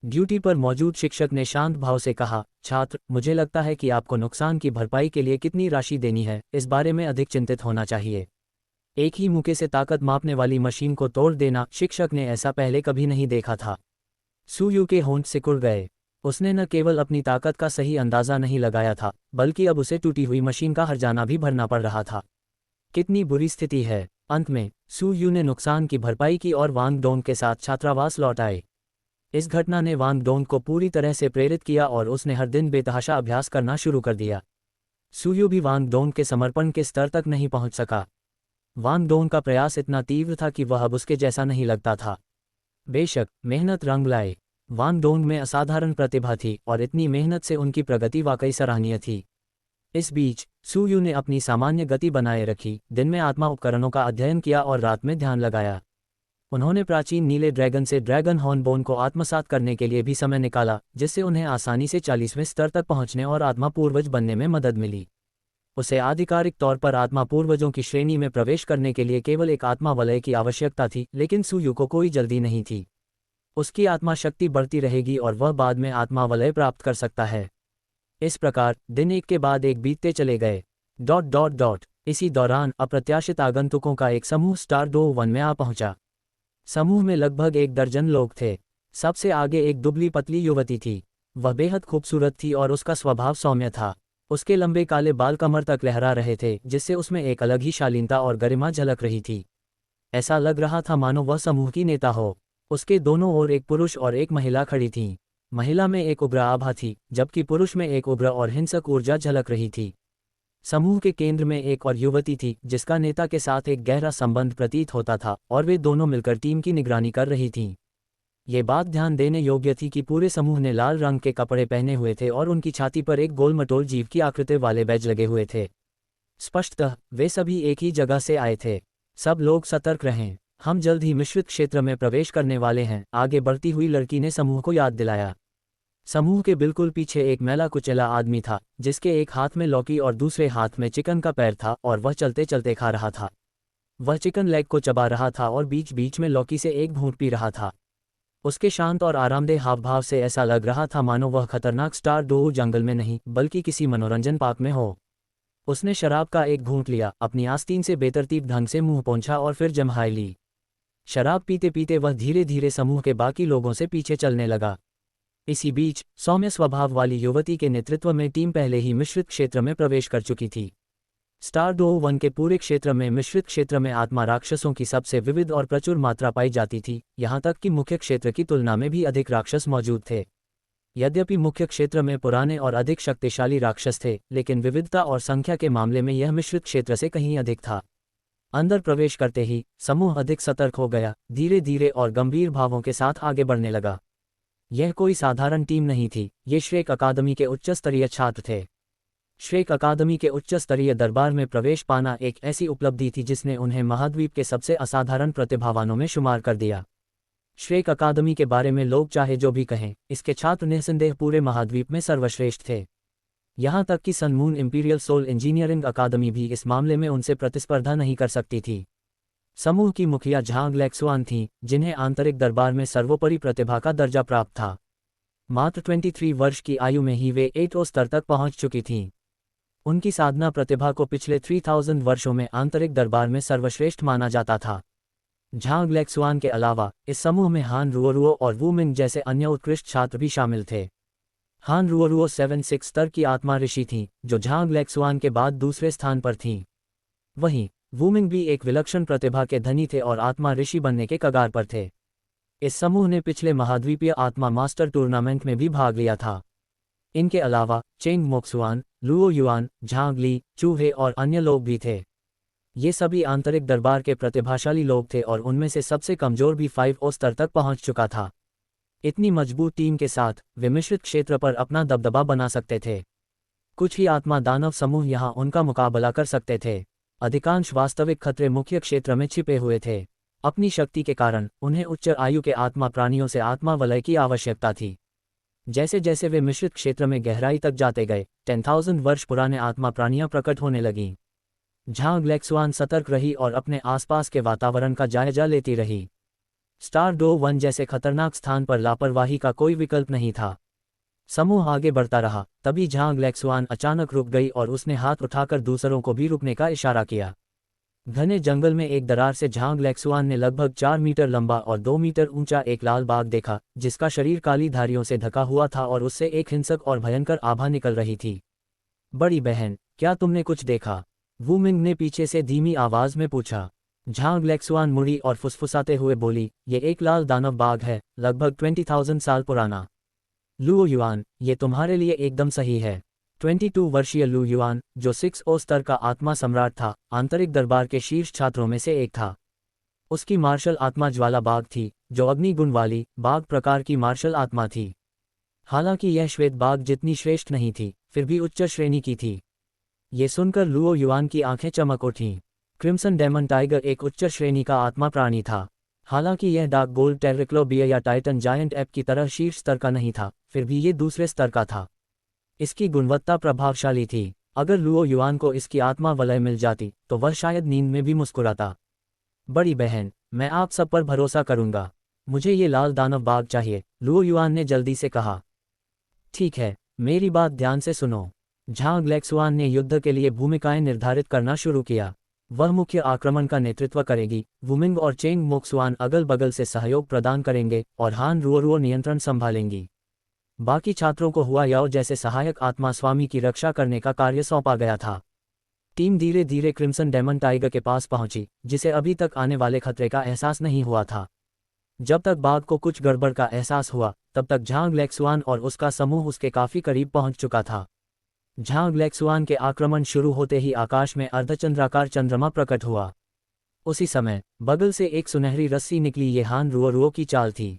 Speaker 1: ड्यूटी पर मौजूद शिक्षक ने शांत भाव से कहा, छात्र, मुझे लगता है कि आपको नुकसान की भरपाई के लिए कितनी राशि देनी है, इस बारे में अधिक चिंतित होना चाहिए। एक ही मुक्के से ताकत मापने वाली मशीन को तोड़ देना, शिक्षक ने ऐसा पहले कभी नहीं देखा था। सुयू के होंठ सिकुड़ गए। उसने न केवल अपनी ताकत का सही अंदाज़ा नहीं लगाया था, बल्कि अब उसे टूटी हुई मशीन का हर्जाना भी भरना पड़ रहा था। कितनी बुरी स्थिति है। अंत में सुयू ने नुकसान की भरपाई की और वांग डोंग के साथ छात्रावास लौट आए। इस घटना ने वांग डोंग को पूरी तरह से प्रेरित किया और उसने हर दिन बेतहाशा अभ्यास करना शुरू कर दिया। सुयू भी वांग डोंग के समर्पण के स्तर तक नहीं पहुंच सका। वांग डोंग का प्रयास इतना तीव्र था कि वह अब उसके जैसा नहीं लगता था। बेशक मेहनत रंग लाए। वांग डोंग में असाधारण प्रतिभा थी और इतनी मेहनत से उनकी प्रगति वाकई सराहनीय थी। इस बीच सू यू ने अपनी सामान्य गति बनाए रखी, दिन में आत्मा उपकरणों का अध्ययन किया और रात में ध्यान लगाया। उन्होंने प्राचीन नीले ड्रैगन से ड्रैगन हॉर्न बोन को आत्मसात करने के लिए भी समय निकाला, जिससे उन्हें आसानी से 40वें स्तर तक पहुंचने और आत्मा पूर्वज बनने में मदद मिली। उसे आधिकारिक तौर पर आत्मा पूर्वजों की श्रेणी में प्रवेश करने के लिए केवल एक आत्मा वलय की आवश्यकता थी, लेकिन सू यू को कोई जल्दी नहीं थी। उसकी आत्मा शक्ति बढ़ती रहेगी और वह बाद में आत्मा वलय प्राप्त कर सकता है। इस प्रकार दिन एक के बाद एक बीतते चले गए। इसी दौरान अप्रत्याशित आगंतुकों का एक समूह स्टार डो 1 में आ पहुंचा। समूह में लगभग 1 दर्जन लोग थे। सबसे आगे एक दुबली पतली युवती थी। वह बेहद खूबसूरत थी और उसका स्वभाव सौम्य था। उसके लंबे काले बाल कमर तक लहरा रहे थे, जिससे उसमें एक अलग ही शालीनता और गरिमा झलक रही थी। ऐसा लग रहा था मानो वह समूह की नेता हो। उसके दोनों ओर एक पुरुष और एक महिला खड़ी थीं। महिला में एक उग्र आभा थी, जबकि पुरुष में एक उग्र और हिंसक ऊर्जा झलक रही थी। समूह के केंद्र में एक और युवती थी, जिसका नेता के साथ एक गहरा संबंध प्रतीत होता था, और वे दोनों मिलकर टीम की निगरानी कर रही थीं। ये बात ध्यान देने योग्य थी कि पूरे समूह ने लाल रंग के कपड़े पहने हुए थे और उनकी छाती पर एक गोल-मटोल जीव की आकृति वाले बैज लगे हुए थे। स्पष्टतः वे सभी एक ही जगह से आए थे। सब लोग सतर्क रहें, हम जल्द ही मिश्रित क्षेत्र में प्रवेश करने वाले हैं, आगे बढ़ती हुई लड़की ने समूह को याद दिलाया। समूह के बिल्कुल पीछे एक मैला कुचैला आदमी था, जिसके एक हाथ में लौकी और दूसरे हाथ में चिकन का पैर था और वह चलते चलते खा रहा था। वह चिकन लेग को चबा रहा था और बीच बीच में लौकी से एक घूंट पी रहा था। उसके शांत और आरामदेह हाव भाव से ऐसा लग रहा था मानो वह खतरनाक स्टार डो जंगल में नहीं बल्कि किसी मनोरंजन पार्क में हो। उसने शराब का एक घूंट लिया, अपनी आस्तीन से बेतरतीब ढंग से मुंह पोंछा और फिर जम्हाई ली। शराब पीते पीते वह धीरे धीरे समूह के बाकी लोगों से पीछे चलने लगा। इसी बीच सौम्य स्वभाव वाली युवती के नेतृत्व में टीम पहले ही मिश्रित क्षेत्र में प्रवेश कर चुकी थी। स्टार डो 1 के पूरे क्षेत्र में मिश्रित क्षेत्र में आत्मा राक्षसों की सबसे विविध और प्रचुर मात्रा पाई जाती थी, यहाँ तक कि मुख्य क्षेत्र की तुलना में भी अधिक राक्षस मौजूद थे। यद्यपि मुख्य क्षेत्र में पुराने और अधिक शक्तिशाली राक्षस थे, लेकिन विविधता और संख्या के मामले में यह मिश्रित क्षेत्र से कहीं अधिक था। अंदर प्रवेश करते ही समूह अधिक सतर्क हो गया, धीरे धीरे और गंभीर भावों के साथ आगे बढ़ने लगा। यह कोई साधारण टीम नहीं थी, ये श्रेक अकादमी के उच्च स्तरीय छात्र थे। श्रेक अकादमी के उच्च स्तरीय दरबार में प्रवेश पाना एक ऐसी उपलब्धि थी जिसने उन्हें महाद्वीप के सबसे असाधारण प्रतिभावानों में शुमार कर दिया। श्रेक अकादमी के बारे में लोग चाहे जो भी कहें, इसके छात्र निस्संदेह पूरे महाद्वीप में सर्वश्रेष्ठ थे। यहाँ तक कि Sun Moon Imperial Solar Engineering अकादमी भी इस मामले में उनसे प्रतिस्पर्धा नहीं कर सकती थी। समूह की मुखिया झांग लेक्सुआन थीं, जिन्हें आंतरिक दरबार में सर्वोपरि प्रतिभा का दर्जा प्राप्त था। मात्र 23 वर्ष की आयु में ही वे 8 स्तर तक पहुंच चुकी थीं। उनकी साधना प्रतिभा को पिछले 3000 वर्षों में आंतरिक दरबार में सर्वश्रेष्ठ माना जाता था। झांग लेक्सुआन के अलावा इस समूह में हान रुओरुओ और वू मिंग जैसे अन्य उत्कृष्ट छात्र भी शामिल थे। हान रुओरुओ 7-6 स्तर की आत्मा ऋषि थीं, जो झांग लेक्सुआन के बाद दूसरे स्थान पर थीं। वहीं वू मिंग भी एक विलक्षण प्रतिभा के धनी थे और आत्मा ऋषि बनने के कगार पर थे। इस समूह ने पिछले महाद्वीपीय आत्मा मास्टर टूर्नामेंट में भी भाग लिया था। इनके अलावा चेंग मोक्सुआन, लुओ युआन, झांग ली, चूहे और अन्य लोग भी थे। ये सभी आंतरिक दरबार के प्रतिभाशाली लोग थे और उनमें से सबसे कमजोर भी 5 स्तर तक पहुंच चुका था। इतनी मजबूत टीम के साथ वे मिश्रित क्षेत्र पर अपना दबदबा बना सकते थे। कुछ ही आत्मा दानव समूह यहाँ उनका मुकाबला कर सकते थे। अधिकांश वास्तविक खतरे मुख्य क्षेत्र में छिपे हुए थे। अपनी शक्ति के कारण उन्हें उच्च आयु के आत्मा प्राणियों से आत्मा वलय की आवश्यकता थी। जैसे जैसे वे मिश्रित क्षेत्र में गहराई तक जाते गए, 10,000 वर्ष पुराने आत्मा प्राणियां प्रकट होने लगीं। झांग लेक्सुआन सतर्क रही और अपने आसपास के वातावरण का जायजा लेती रही। स्टार डो 1 जैसे खतरनाक स्थान पर लापरवाही का कोई विकल्प नहीं था। समूह आगे बढ़ता रहा, तभी झांग लेक्सुआन अचानक रुक गई और उसने हाथ उठाकर दूसरों को भी रुकने का इशारा किया। घने जंगल में एक दरार से झांग लेक्सुआन ने लगभग 4 मीटर लंबा और 2 मीटर ऊंचा एक लाल बाघ देखा, जिसका शरीर काली धारियों से ढका हुआ था और उससे एक हिंसक और भयंकर आभा निकल रही थी। बड़ी बहन, क्या तुमने कुछ देखा? वू मिंग ने पीछे से धीमी आवाज में पूछा। झांग लेक्सुआन मुड़ी और फुसफुसाते हुए बोली, ये एक लाल दानव बाघ है, लगभग 20,000 साल पुराना। लुओ युआन, ये तुम्हारे लिए एकदम सही है। 22 वर्षीय लू युआन, जो 6 स्तर का आत्मा सम्राट था, आंतरिक दरबार के शीर्ष छात्रों में से एक था। उसकी मार्शल आत्मा ज्वाला बाघ थी, जो अग्नि गुण वाली बाघ प्रकार की मार्शल आत्मा थी। हालांकि यह श्वेत बाघ जितनी श्रेष्ठ नहीं थी, फिर भी उच्च श्रेणी की थी। ये सुनकर लुओ युआन की आंखें चमक उठीं। क्रिम्सन डेमन टाइगर एक उच्च श्रेणी का आत्मा प्राणी था। हालांकि यह डार्क गोल्ड टेरिक्लोबिया या टाइटन जायंट एप की तरह शीर्ष स्तर का नहीं था, फिर भी ये दूसरे स्तर का था। इसकी गुणवत्ता प्रभावशाली थी। अगर लुओ युआन को इसकी आत्मा वलय मिल जाती तो वह शायद नींद में भी मुस्कुराता। बड़ी बहन, मैं आप सब पर भरोसा करूंगा। मुझे ये लाल दानव बाघ चाहिए, लुओ युआन ने जल्दी से कहा। ठीक है, मेरी बात ध्यान से सुनो। झांग लेक्सुआन ने युद्ध के लिए भूमिकाएं निर्धारित करना शुरू किया। वह मुख्य आक्रमण का नेतृत्व करेगी, वुमिंग और चेंग मोक्सुआन अगल बगल से सहयोग प्रदान करेंगे और हान रुओरुओ नियंत्रण संभालेंगी। बाकी छात्रों को हुआ याओ जैसे सहायक आत्मा स्वामी की रक्षा करने का कार्य सौंपा गया था। टीम धीरे धीरे क्रिम्सन डेमन टाइगर के पास पहुंची, जिसे अभी तक आने वाले खतरे का एहसास नहीं हुआ था। जब तक बाघ को कुछ गड़बड़ का एहसास हुआ, तब तक झांग लेक्सुआन और उसका समूह उसके काफी करीब पहुंच चुका था। झांग लेक्सुआन के आक्रमण शुरू होते ही आकाश में अर्धचंद्राकार चंद्रमा प्रकट हुआ। उसी समय बगल से एक सुनहरी रस्सी निकली। ये हान रुओरुओ की चाल थी।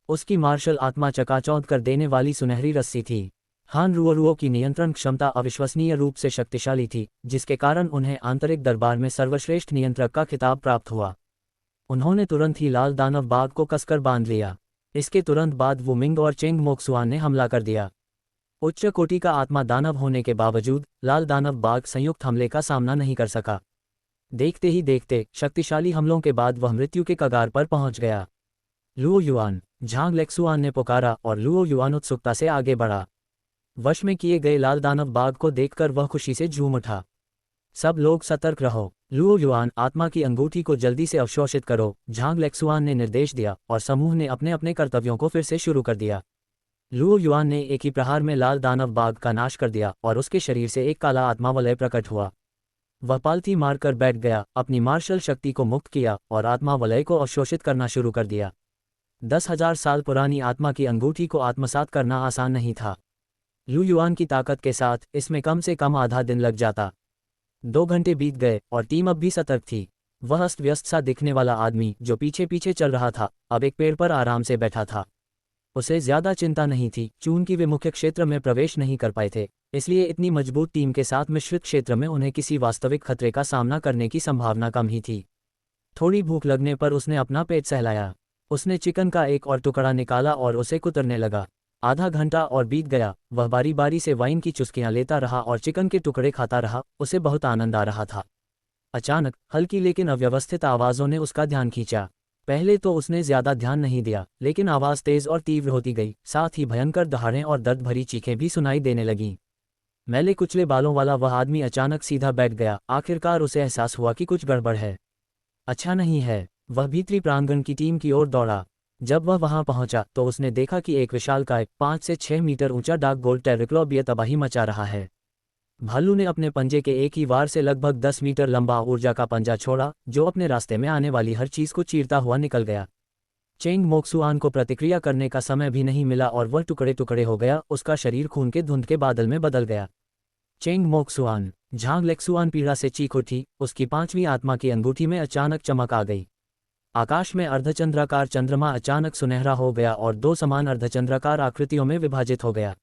Speaker 1: उसकी मार्शल आत्मा चकाचौंध कर देने वाली सुनहरी रस्सी थी। हान रुओरुओ की नियंत्रण क्षमता अविश्वसनीय रूप से शक्तिशाली थी, जिसके कारण उन्हें आंतरिक दरबार में सर्वश्रेष्ठ नियंत्रक का खिताब प्राप्त हुआ। उन्होंने तुरंत ही लाल दानव बाघ को कसकर बांध लिया। इसके तुरंत बाद वुमिंग और चेंग मोक्सुआन ने हमला कर दिया। उच्च कोटि का आत्मा दानव होने के बावजूद लाल दानव बाघ संयुक्त हमले का सामना नहीं कर सका। देखते ही देखते शक्तिशाली हमलों के बाद वह मृत्यु के कगार पर पहुंच गया। लुओ युआन, झांग लेक्सुआन ने पुकारा और लुओ युआन उत्सुकता से आगे बढ़ा। वश में किए गए लाल दानव बाघ को देखकर वह खुशी से झूम उठा। सब लोग सतर्क रहो। लुओ युआन, आत्मा की अंगूठी को जल्दी से अवशोषित करो, झांग लेक्सुआन ने निर्देश दिया और समूह ने अपने अपने कर्तव्यों को फिर से शुरू कर दिया। लुओ युआन ने एक ही प्रहार में लाल दानव बाघ का नाश कर दिया और उसके शरीर से एक काला आत्मा वलय प्रकट हुआ। वह पालथी मारकर बैठ गया, अपनी मार्शल शक्ति को मुक्त किया और आत्मा वलय को अवशोषित करना शुरू कर दिया। 10,000 साल पुरानी आत्मा की अंगूठी को आत्मसात करना आसान नहीं था। लुओ युआन की ताकत के साथ इसमें कम से कम आधा दिन लग जाता। 2 घंटे बीत गए और टीम अब भी सतर्क थी। वह अस्त व्यस्त सा दिखने वाला आदमी जो पीछे पीछे चल रहा था, अब एक पेड़ पर आराम से बैठा था। उसे ज्यादा चिंता नहीं थी, चूंकि वे मुख्य क्षेत्र में प्रवेश नहीं कर पाए थे, इसलिए इतनी मजबूत टीम के साथ मिश्रित क्षेत्र में उन्हें किसी वास्तविक खतरे का सामना करने की संभावना कम ही थी। थोड़ी भूख लगने पर उसने अपना पेट सहलाया। उसने चिकन का एक और टुकड़ा निकाला और उसे कुतरने लगा। आधा घंटा और बीत गया। वह बारी बारी से वाइन की चुस्कियां लेता रहा और चिकन के टुकड़े खाता रहा। उसे बहुत आनंद आ रहा था। अचानक हल्की लेकिन अव्यवस्थित आवाज़ों ने उसका ध्यान खींचा। पहले तो उसने ज्यादा ध्यान नहीं दिया, लेकिन आवाज़ तेज और तीव्र होती गई, साथ ही भयंकर दहाड़ें और दर्द भरी चीखें भी सुनाई देने लगीं। मैले कुचले बालों वाला वह आदमी अचानक सीधा बैठ गया। आखिरकार उसे एहसास हुआ कि कुछ गड़बड़ है, अच्छा नहीं है। वह भीतरी प्रांगण की टीम की ओर दौड़ा। जब वह वहां पहुंचा तो उसने देखा कि एक विशालकाय 5 से 6 मीटर ऊंचा डार्क गोल्ड टेरिक्लोबिया तबाही मचा रहा है। भालू ने अपने पंजे के एक ही वार से लगभग 10 मीटर लंबा ऊर्जा का पंजा छोड़ा, जो अपने रास्ते में आने वाली हर चीज को चीरता हुआ निकल गया। चेंग मोक्सुआन को प्रतिक्रिया करने का समय भी नहीं मिला और वह टुकड़े टुकड़े हो गया। उसका शरीर खून के धुंध के बादल में बदल गया। चेंग मोक्सुआन, झांग लेक्सुआन पीड़ा से चीख उठी। उसकी 5वीं आत्मा की अंगूठी में अचानक चमक आ गई। आकाश में अर्धचंद्राकार चंद्रमा अचानक सुनहरा हो गया और 2 समान अर्धचंद्राकार आकृतियों में विभाजित हो गया।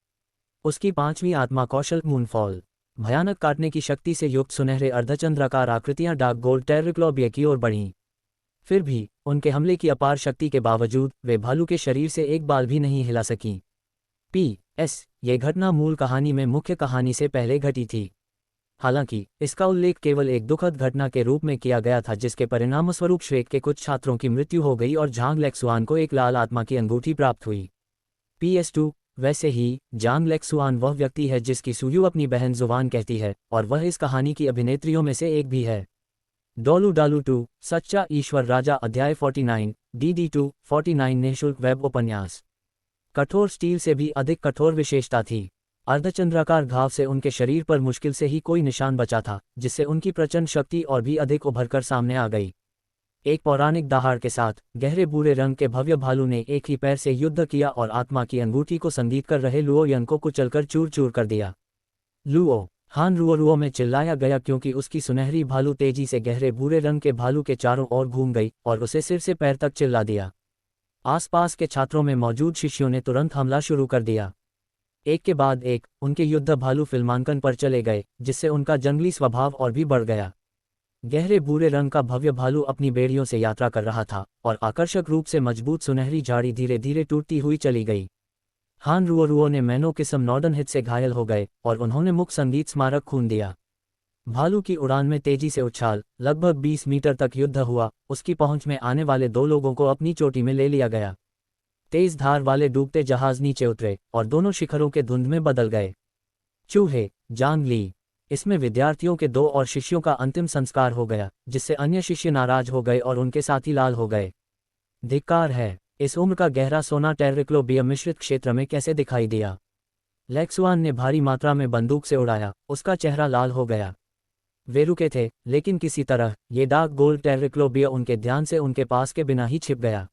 Speaker 1: उसकी 5वीं आत्मा कौशल मूनफॉल, भयानक काटने की शक्ति से युक्त सुनहरे अर्धचंद्राकार आकृतियां डार्क गोल्ड टेरिक्लोबिया की ओर बढ़ीं। फिर भी उनके हमले की अपार शक्ति के बावजूद वे भालू के शरीर से एक बाल भी नहीं हिला सकीं। PS, ये घटना मूल कहानी में मुख्य कहानी से पहले घटी थी। हालांकि इसका उल्लेख केवल एक दुखद घटना के रूप में किया गया था, जिसके परिणामस्वरूप श्वेक के कुछ छात्रों की मृत्यु हो गई और झांग लेक्सुआन को एक लाल आत्मा की अंगूठी प्राप्त हुई। PS2, वैसे ही झांग लेक्सुआन वह व्यक्ति है जिसकी सुयू अपनी बहन जुवान कहती है, और वह इस कहानी की अभिनेत्रियों में से एक भी है। डोलू डालू 2, सच्चा ईश्वर राजा अध्याय 49, DD2 49 निःशुल्क वेब उपन्यास। कठोर स्टील से भी अधिक कठोर विशेषता थी। अर्धचंद्राकार घाव से उनके शरीर पर मुश्किल से ही कोई निशान बचा था, जिससे उनकी प्रचंड शक्ति और भी अधिक उभरकर सामने आ गई। एक पौराणिक दहाड़ के साथ गहरे भूरे रंग के भव्य भालू ने एक ही पैर से युद्ध किया और आत्मा की अंगूठी को संगीत कर रहे लुओ यन को कुचलकर चूर चूर कर दिया। लुओ, हान रुओरुओ में चिल्लाया गया, क्योंकि उसकी सुनहरी भालू तेजी से गहरे भूरे रंग के भालू के चारों ओर घूम गई और उसे सिर से पैर तक चिल्ला दिया। आसपास के छात्रों में मौजूद शिष्यों ने तुरंत हमला शुरू कर दिया। एक के बाद एक उनके युद्ध भालू फिल्मांकन पर चले गए, जिससे उनका जंगली स्वभाव और भी बढ़ गया। गहरे भूरे रंग का भव्य भालू अपनी बेड़ियों से यात्रा कर रहा था और आकर्षक रूप से मजबूत सुनहरी झाड़ी धीरे धीरे टूटती हुई चली गई। हान रुओरुओ ने मैनो किस्म नॉर्डन हिट से घायल हो गए और उन्होंने मुख्य संगीत स्मारक खून दिया। भालू की उड़ान में तेजी से उछाल, लगभग 20 मीटर तक युद्ध हुआ। उसकी पहुंच में आने वाले 2 लोगों को अपनी चोटी में ले लिया गया। तेज धार वाले डूबते जहाज नीचे उतरे और दोनों शिखरों के धुंध में बदल गए। चूहे, जांग ली। इसमें विद्यार्थियों के 2 और शिष्यों का अंतिम संस्कार हो गया, जिससे अन्य शिष्य नाराज हो गए और उनके साथी लाल हो गए। धिक्कार है, इस उम्र का गहरा सोना टेर्रिक्लोबियम मिश्रित क्षेत्र में कैसे दिखाई दिया। लेक्सुआन ने भारी मात्रा में बंदूक से उड़ाया, उसका चेहरा लाल हो गया। वे रुके थे, लेकिन किसी तरह ये डार्क गोल्ड टेर्रिक्लोबिया उनके ध्यान से उनके पास के बिना ही छिप गया।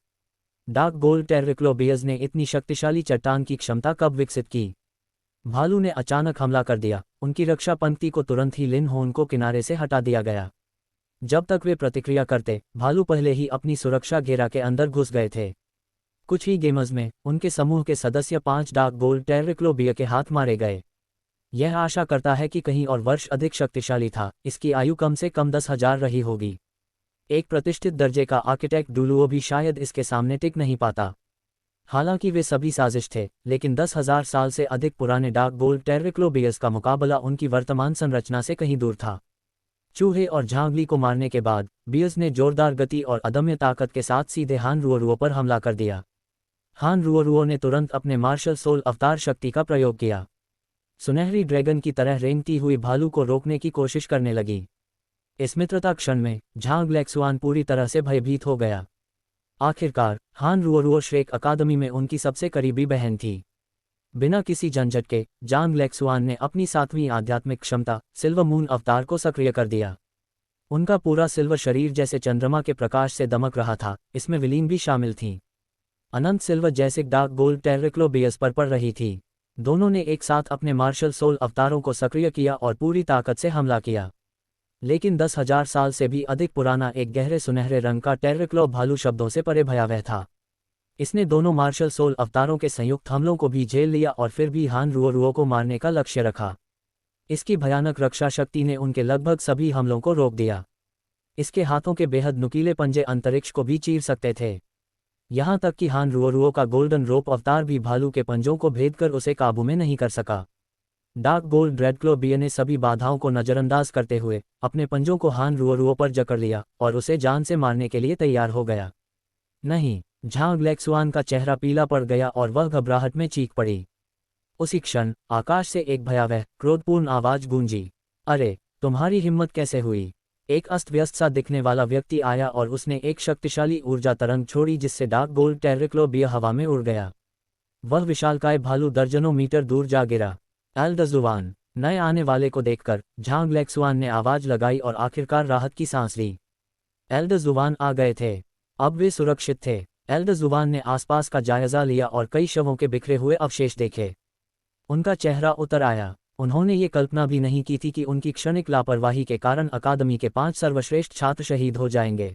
Speaker 1: डार्क गोल्ड टेर्रिक्लोबियस ने इतनी शक्तिशाली चट्टान की क्षमता कब विकसित की। भालू ने अचानक हमला कर दिया। उनकी रक्षा पंक्ति को तुरंत ही लिन होन को किनारे से हटा दिया गया। जब तक वे प्रतिक्रिया करते, भालू पहले ही अपनी सुरक्षा घेरा के अंदर घुस गए थे। कुछ ही गेमर्स में उनके समूह के सदस्य 5 डार्क गोल्ड टेर्रिक्लोबिया के हाथ मारे गए। यह आशा करता है कि कहीं और वर्ष अधिक शक्तिशाली था। इसकी आयु कम से कम 10,000 रही होगी। एक प्रतिष्ठित दर्जे का आर्किटेक्ट डुलुओ भी शायद इसके सामने टिक नहीं पाता। हालांकि वे सभी साजिश थे, लेकिन 10,000 साल से अधिक पुराने डार्क गोल्ड टेर्रिक्लोबियस का मुकाबला उनकी वर्तमान संरचना से कहीं दूर था। चूहे और झांगली को मारने के बाद बियर्स ने जोरदार गति और अदम्य ताकत के साथ सीधे हान रुओरुओ पर हमला कर दिया। हान रुओरुओ ने तुरंत अपने मार्शल सोल अवतार शक्ति का प्रयोग किया। सुनहरी ड्रैगन की तरह रेंगती हुई भालू को रोकने की कोशिश करने लगी। इस मित्रता क्षण में झांग लेक्सुआन पूरी तरह से भयभीत हो गया। आखिरकार हान रुओरुओ श्रेक अकादमी में उनकी सबसे करीबी बहन थी। बिना किसी झंझट के जांग लेक्सुआन ने अपनी 7वीं आध्यात्मिक क्षमता सिल्वर मून अवतार को सक्रिय कर दिया। उनका पूरा सिल्वर शरीर जैसे चंद्रमा के प्रकाश से दमक रहा था। इसमें विलीन भी शामिल थीं। अनंत सिल्वर जैसे डार्क गोल्ड टेर्रिक्लोबियस पर पड़ रही थी। दोनों ने एक साथ अपने मार्शल सोल अवतारों को सक्रिय किया और पूरी ताकत से हमला किया। लेकिन 10,000 साल से भी अधिक पुराना एक गहरे सुनहरे रंग का टेर्रिक्लो भालू शब्दों से परे भयावह था। इसने दोनों मार्शल सोल अवतारों के संयुक्त हमलों को भी झेल लिया और फिर भी हान रुओरुओ को मारने का लक्ष्य रखा। इसकी भयानक रक्षा शक्ति ने उनके लगभग सभी हमलों को रोक दिया। इसके हाथों के बेहद नुकीले पंजे अंतरिक्ष को भी चीर सकते थे। यहाँ तक कि हान रुओरुओ का गोल्डन रोप अवतार भी भालू के पंजों को भेदकर उसे काबू में नहीं कर सका। डार्क गोल्ड रेडक्लोबिया ने सभी बाधाओं को नज़रअंदाज करते हुए अपने पंजों को हान रुओरुओ पर जकड़ लिया और उसे जान से मारने के लिए तैयार हो गया। नहीं, झांग लेक्सुआन का चेहरा पीला पड़ गया और वह घबराहट में चीख पड़ी। उसी क्षण आकाश से एक भयावह क्रोधपूर्ण आवाज गूंजी। अरे, तुम्हारी हिम्मत कैसे हुई। एक अस्त व्यस्त सा दिखने वाला व्यक्ति आया और उसने एक शक्तिशाली ऊर्जा तरंग छोड़ी जिससे डार्क गोल्ड टेर्रिक्लोबिया हवा में उड़ गया। वह विशालकाय भालू दर्जनों मीटर दूर जा गिरा। एल्डजुवान। नए आने वाले को देखकर झांग लेक्सुआन ने आवाज लगाई और आखिरकार राहत की सांस ली। एल्डजुवान आ गए थे। अब वे सुरक्षित थे। एल्डजुवान ने आसपास का जायजा लिया और कई शवों के बिखरे हुए अवशेष देखे। उनका चेहरा उतर आया। उन्होंने ये कल्पना भी नहीं की थी कि उनकी क्षणिक लापरवाही के कारण अकादमी के 5 सर्वश्रेष्ठ छात्र शहीद हो जाएंगे।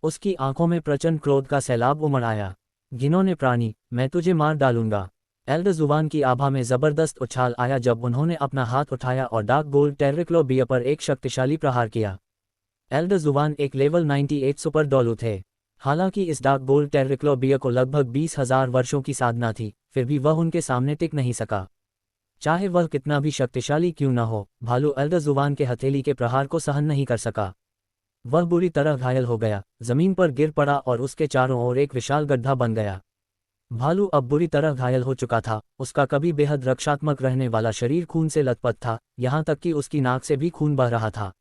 Speaker 1: उसकी आंखों में प्रचंड क्रोध का सैलाब उमड़ आया। घिनौने प्राणी, मैं तुझे मार डालूंगा। एल्डजुवान की आभा में जबरदस्त उछाल आया जब उन्होंने अपना हाथ उठाया और डार्क गोल्ड टेर्रिक्लोबिया पर एक शक्तिशाली प्रहार किया। एल्डजुवान एक लेवल 98 सुपर डोलू थे। हालांकि इस डार्क गोल्ड टेर्रिक्लोबिया को लगभग 20,000 वर्षों की साधना थी, फिर भी वह उनके सामने टिक नहीं सका। चाहे वह कितना भी शक्तिशाली क्यों न हो, भालू एल्डजुवान के हथेली के प्रहार को सहन नहीं कर सका। वह बुरी तरह घायल हो गया, जमीन पर गिर पड़ा और उसके चारों ओर एक विशाल गड्ढा बन गया। भालू अब बुरी तरह घायल हो चुका था। उसका कभी बेहद रक्षात्मक रहने वाला शरीर खून से लथपथ था, यहाँ तक कि उसकी नाक से भी खून बह रहा था।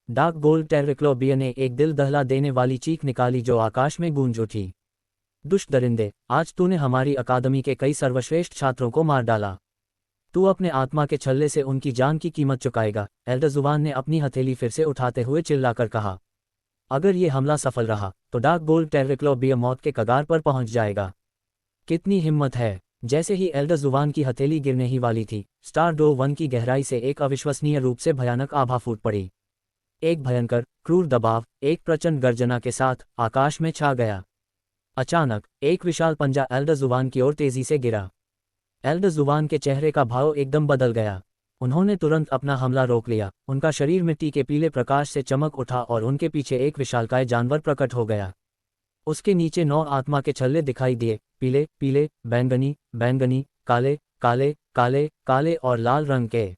Speaker 1: डार्क गोल्ड टेर्रिक्लोबिया ने एक दिल दहला देने वाली चीख निकाली जो आकाश में गूंज उठी। दुष्ट दरिंदे, आज तूने हमारी अकादमी के कई सर्वश्रेष्ठ छात्रों को मार डाला। तू अपने आत्मा के छल्ले से उनकी जान की कीमत चुकाएगा। एल्डजुवान ने अपनी हथेली फिर से उठाते हुए चिल्लाकर कहा। अगर ये हमला सफल रहा तो डार्क गोल्ड टेर्रिक्लोबिया मौत के कगार पर पहुंच जाएगा। कितनी हिम्मत है। जैसे ही एल्डजुवान की हथेली गिरने ही वाली थी, स्टारडो 1 की गहराई से एक अविश्वसनीय रूप से भयानक आभा फूट पड़ी। एक भयंकर क्रूर दबाव एक प्रचंड गर्जना के साथ आकाश में छा गया। अचानक एक विशाल पंजा एल्डर जुबान की ओर तेजी से गिरा। एल्डर जुबान के चेहरे का भाव एकदम बदल गया। उन्होंने तुरंत अपना हमला रोक लिया। उनका शरीर मिट्टी के पीले प्रकाश से चमक उठा और उनके पीछे एक विशालकाय जानवर प्रकट हो गया। उसके नीचे 9 आत्मा के छल्ले दिखाई दिए, पीले पीले, बैंगनी बैंगनी, काले काले काले काले और लाल रंग के।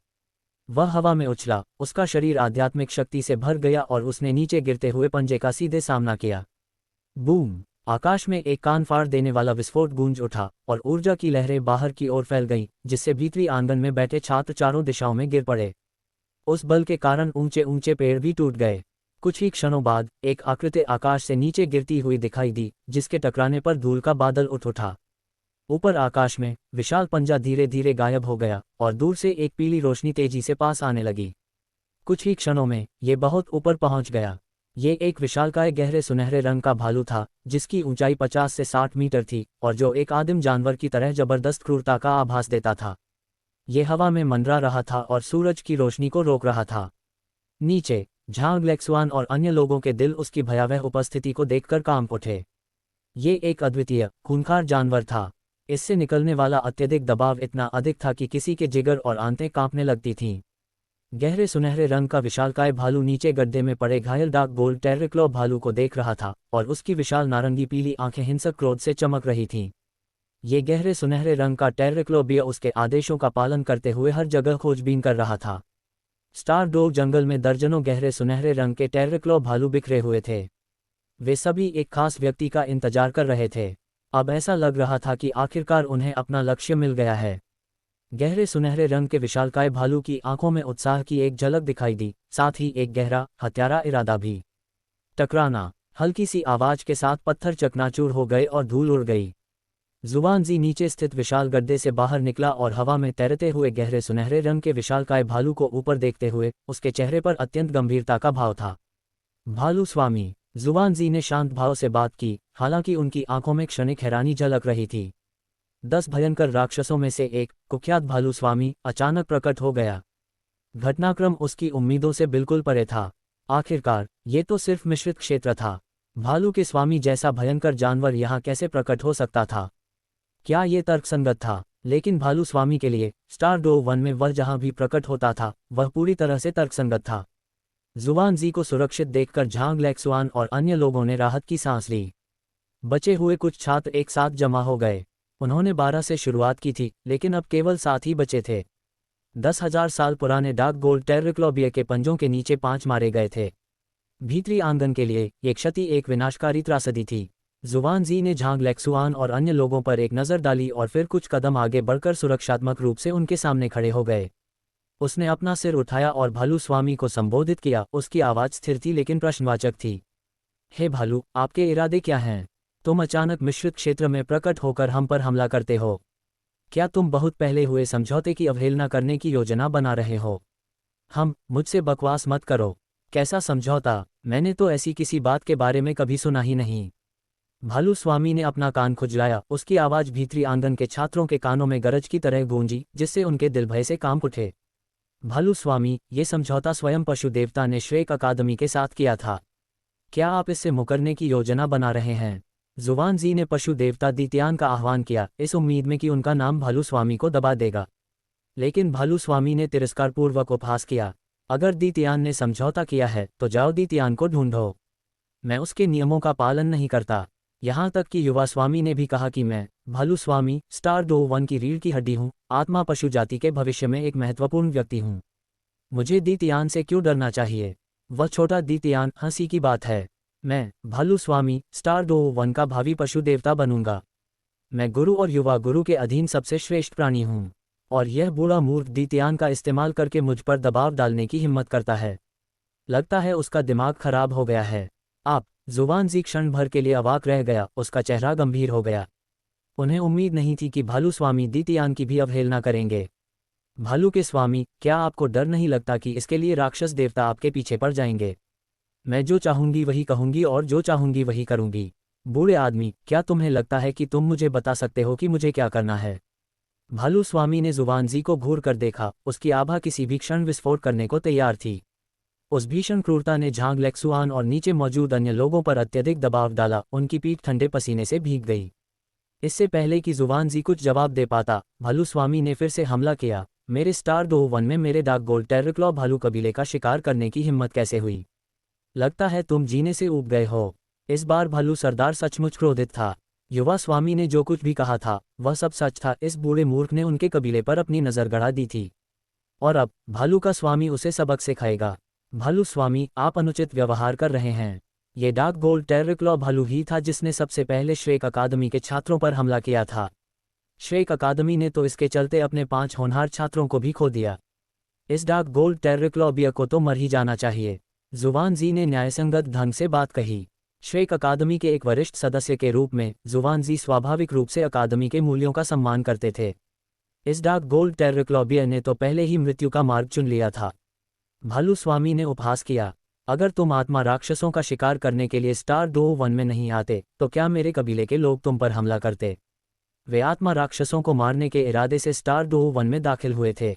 Speaker 1: वह हवा में उछला, उसका शरीर आध्यात्मिक शक्ति से भर गया और उसने नीचे गिरते हुए पंजे का सीधे सामना किया। बूम! आकाश में एक कान फाड़ देने वाला विस्फोट गूंज उठा और ऊर्जा की लहरें बाहर की ओर फैल गईं, जिससे भीतरी आंगन में बैठे छात्र चारों दिशाओं में गिर पड़े। उस बल के कारण ऊंचे ऊंचे पेड़ भी टूट गए। कुछ ही क्षणों बाद एक आकृति आकाश से नीचे गिरती हुई दिखाई दी, जिसके टकराने पर धूल का बादल उठ उठा। ऊपर आकाश में विशाल पंजा धीरे धीरे गायब हो गया और दूर से एक पीली रोशनी तेजी से पास आने लगी। कुछ ही क्षणों में ये बहुत ऊपर पहुंच गया। ये एक विशालकाय गहरे सुनहरे रंग का भालू था, जिसकी ऊंचाई 50 से 60 मीटर थी और जो एक आदिम जानवर की तरह जबरदस्त क्रूरता का आभास देता था। ये हवा में मंडरा रहा था और सूरज की रोशनी को रोक रहा था। नीचे झांग लेक्सुआन और अन्य लोगों के दिल उसकी भयावह उपस्थिति को देखकर कांप उठे। ये एक अद्वितीय खूंखार जानवर था। इससे निकलने वाला अत्यधिक दबाव इतना अधिक था कि किसी के जिगर और आंतें कांपने लगती थीं। गहरे सुनहरे रंग का विशालकाय भालू नीचे गड्ढे में पड़े घायल डार्क गोल्ड टेरिक्लो भालू को देख रहा था और उसकी विशाल नारंगी पीली आंखें हिंसक क्रोध से चमक रही थीं। ये गहरे सुनहरे रंग का टेरिक्लोबिया उसके आदेशों का पालन करते हुए हर जगह खोजबीन कर रहा था। स्टार डोग जंगल में दर्जनों गहरे सुनहरे रंग के टेरिक्लो भालू बिखरे हुए थे। वे सभी एक खास व्यक्ति का इंतजार कर रहे थे। अब ऐसा लग रहा था कि आखिरकार उन्हें अपना लक्ष्य मिल गया है। गहरे सुनहरे रंग के विशालकाय भालू की आंखों में उत्साह की एक झलक दिखाई दी, साथ ही एक गहरा हत्यारा इरादा भी। टकराना! हल्की सी आवाज के साथ पत्थर चकनाचूर हो गए और धूल उड़ गई। जुबानजी नीचे स्थित विशाल गड्ढे से बाहर निकला और हवा में तैरते हुए गहरे सुनहरे रंग के विशालकाय भालू को ऊपर देखते हुए उसके चेहरे पर अत्यंत गंभीरता का भाव था। भालू स्वामी! जुबानजी ने शांत भाव से बात की, हालांकि उनकी आंखों में क्षणिक हैरानी झलक रही थी। 10 भयंकर राक्षसों में से एक कुख्यात भालू स्वामी अचानक प्रकट हो गया। घटनाक्रम उसकी उम्मीदों से बिल्कुल परे था। आखिरकार ये तो सिर्फ मिश्रित क्षेत्र था। भालू के स्वामी जैसा भयंकर जानवर यहाँ कैसे प्रकट हो सकता था? क्या ये तर्कसंगत था? लेकिन भालू स्वामी के लिए स्टार डो वन में वह जहाँ भी प्रकट होता था वह पूरी तरह से तर्कसंगत था। जुबानजी को सुरक्षित देखकर झांग लेक्सुआन और अन्य लोगों ने राहत की सांस ली। बचे हुए कुछ छात्र एक साथ जमा हो गए। उन्होंने 12 से शुरुआत की थी, लेकिन अब केवल 7 ही बचे थे। 10,000 साल पुराने डार्क गोल्ड टेरिक्लोबिया के पंजों के नीचे 5 मारे गए थे। भीतरी आंगन के लिए ये क्षति एक विनाशकारी त्रासदी थी। जुबानजी ने झांग लेक्सुआन और अन्य लोगों पर एक नज़र डाली और फिर कुछ कदम आगे बढ़कर सुरक्षात्मक रूप से उनके सामने खड़े हो गए। उसने अपना सिर उठाया और भालू स्वामी को संबोधित किया। उसकी आवाज़ स्थिर थी लेकिन प्रश्नवाचक थी। हे भालू, आपके इरादे क्या हैं? तुम अचानक मिश्रित क्षेत्र में प्रकट होकर हम पर हमला करते हो। क्या तुम बहुत पहले हुए समझौते की अवहेलना करने की योजना बना रहे हो? मुझसे बकवास मत करो। कैसा समझौता? मैंने तो ऐसी किसी बात के बारे में कभी सुना ही नहीं। भालू स्वामी ने अपना कान खुजलाया। उसकी आवाज़ भीतरी आंगन के छात्रों के कानों में गरज की तरह गूंजी, जिससे उनके दिल भय से कांप उठे। भालू स्वामी, ये समझौता स्वयं पशु देवता ने श्रेक अकादमी के साथ किया था। क्या आप इससे मुकरने की योजना बना रहे हैं? जुबानजी ने पशु देवता दीतियान का आह्वान किया, इस उम्मीद में कि उनका नाम भालू स्वामी को दबा देगा। लेकिन भालू स्वामी ने तिरस्कारपूर्वक उपहास किया। अगर दीतियान ने समझौता किया है तो जाओ दीतियान को ढूंढो। मैं उसके नियमों का पालन नहीं करता। यहाँ तक कि युवा स्वामी ने भी कहा कि मैं, भालू स्वामी, स्टार डो वन की रीढ़ की हड्डी हूँ, आत्मा पशु जाति के भविष्य में एक महत्वपूर्ण व्यक्ति हूँ। मुझे दीतियान से क्यों डरना चाहिए? वह छोटा दीतियान हंसी की बात है। मैं, भालू स्वामी, स्टार डो वन का भावी पशु देवता बनूंगा। मैं गुरु और युवा गुरु के अधीन सबसे श्रेष्ठ प्राणी हूँ। और यह बूढ़ा मूर्ख दीतियान का इस्तेमाल करके मुझ पर दबाव डालने की हिम्मत करता है। लगता है उसका दिमाग खराब हो गया है। आप? जुबानजी क्षण भर के लिए अवाक रह गया। उसका चेहरा गंभीर हो गया। उन्हें उम्मीद नहीं थी कि भालू स्वामी दीतियान की भी अवहेलना करेंगे। भालू के स्वामी, क्या आपको डर नहीं लगता कि इसके लिए राक्षस देवता आपके पीछे पड़ जाएंगे? मैं जो चाहूंगी वही कहूंगी और जो चाहूंगी वही करूंगी। बूढ़े आदमी, क्या तुम्हें लगता है कि तुम मुझे बता सकते हो कि मुझे क्या करना है? भालू स्वामी ने जुबानजी को घूर कर देखा। उसकी आभा किसी भी क्षण विस्फोट करने को तैयार थी। उस भीषण क्रूरता ने झांग लेक्सुआन और नीचे मौजूद अन्य लोगों पर अत्यधिक दबाव डाला, उनकी पीठ ठंडे पसीने से भीग गई। इससे पहले कि जुवानजी कुछ जवाब दे पाता, भालू स्वामी ने फिर से हमला किया। मेरे स्टार 2-1 में मेरे डार्क गोल्ड टेररक्लॉ भालू कबीले का शिकार करने की हिम्मत कैसे हुई? लगता है तुम जीने से ऊब गए हो। इस बार भालू सरदार सचमुच क्रोधित था। युवा स्वामी ने जो कुछ भी कहा था वह सब सच था। इस बूढ़े मूर्ख ने उनके कबीले पर अपनी नज़र गड़ा दी थी और अब भालू का स्वामी उसे सबक सिखाएगा। भालू स्वामी, आप अनुचित व्यवहार कर रहे हैं। ये डार्क गोल्ड टेररक्लॉ भालू ही था जिसने सबसे पहले श्रेक अकादमी के छात्रों पर हमला किया था। श्रेक अकादमी ने तो इसके चलते अपने 5 होनहार छात्रों को भी खो दिया। इस डार्क गोल्ड टेररक्लॉ बियर को तो मर ही जाना चाहिए। जुवानजी ने न्यायसंगत ढंग से बात कही। श्रेक अकादमी के एक वरिष्ठ सदस्य के रूप में जुवानजी स्वाभाविक रूप से अकादमी के मूल्यों का सम्मान करते थे। इस डार्क गोल्ड टेररक्लॉ बियर ने तो पहले ही मृत्यु का मार्ग चुन लिया था। भालू स्वामी ने उपहास किया, अगर तुम आत्मा राक्षसों का शिकार करने के लिए स्टार 2-1 में नहीं आते तो क्या मेरे कबीले के लोग तुम पर हमला करते? वे आत्मा राक्षसों को मारने के इरादे से स्टार 2-1 में दाखिल हुए थे।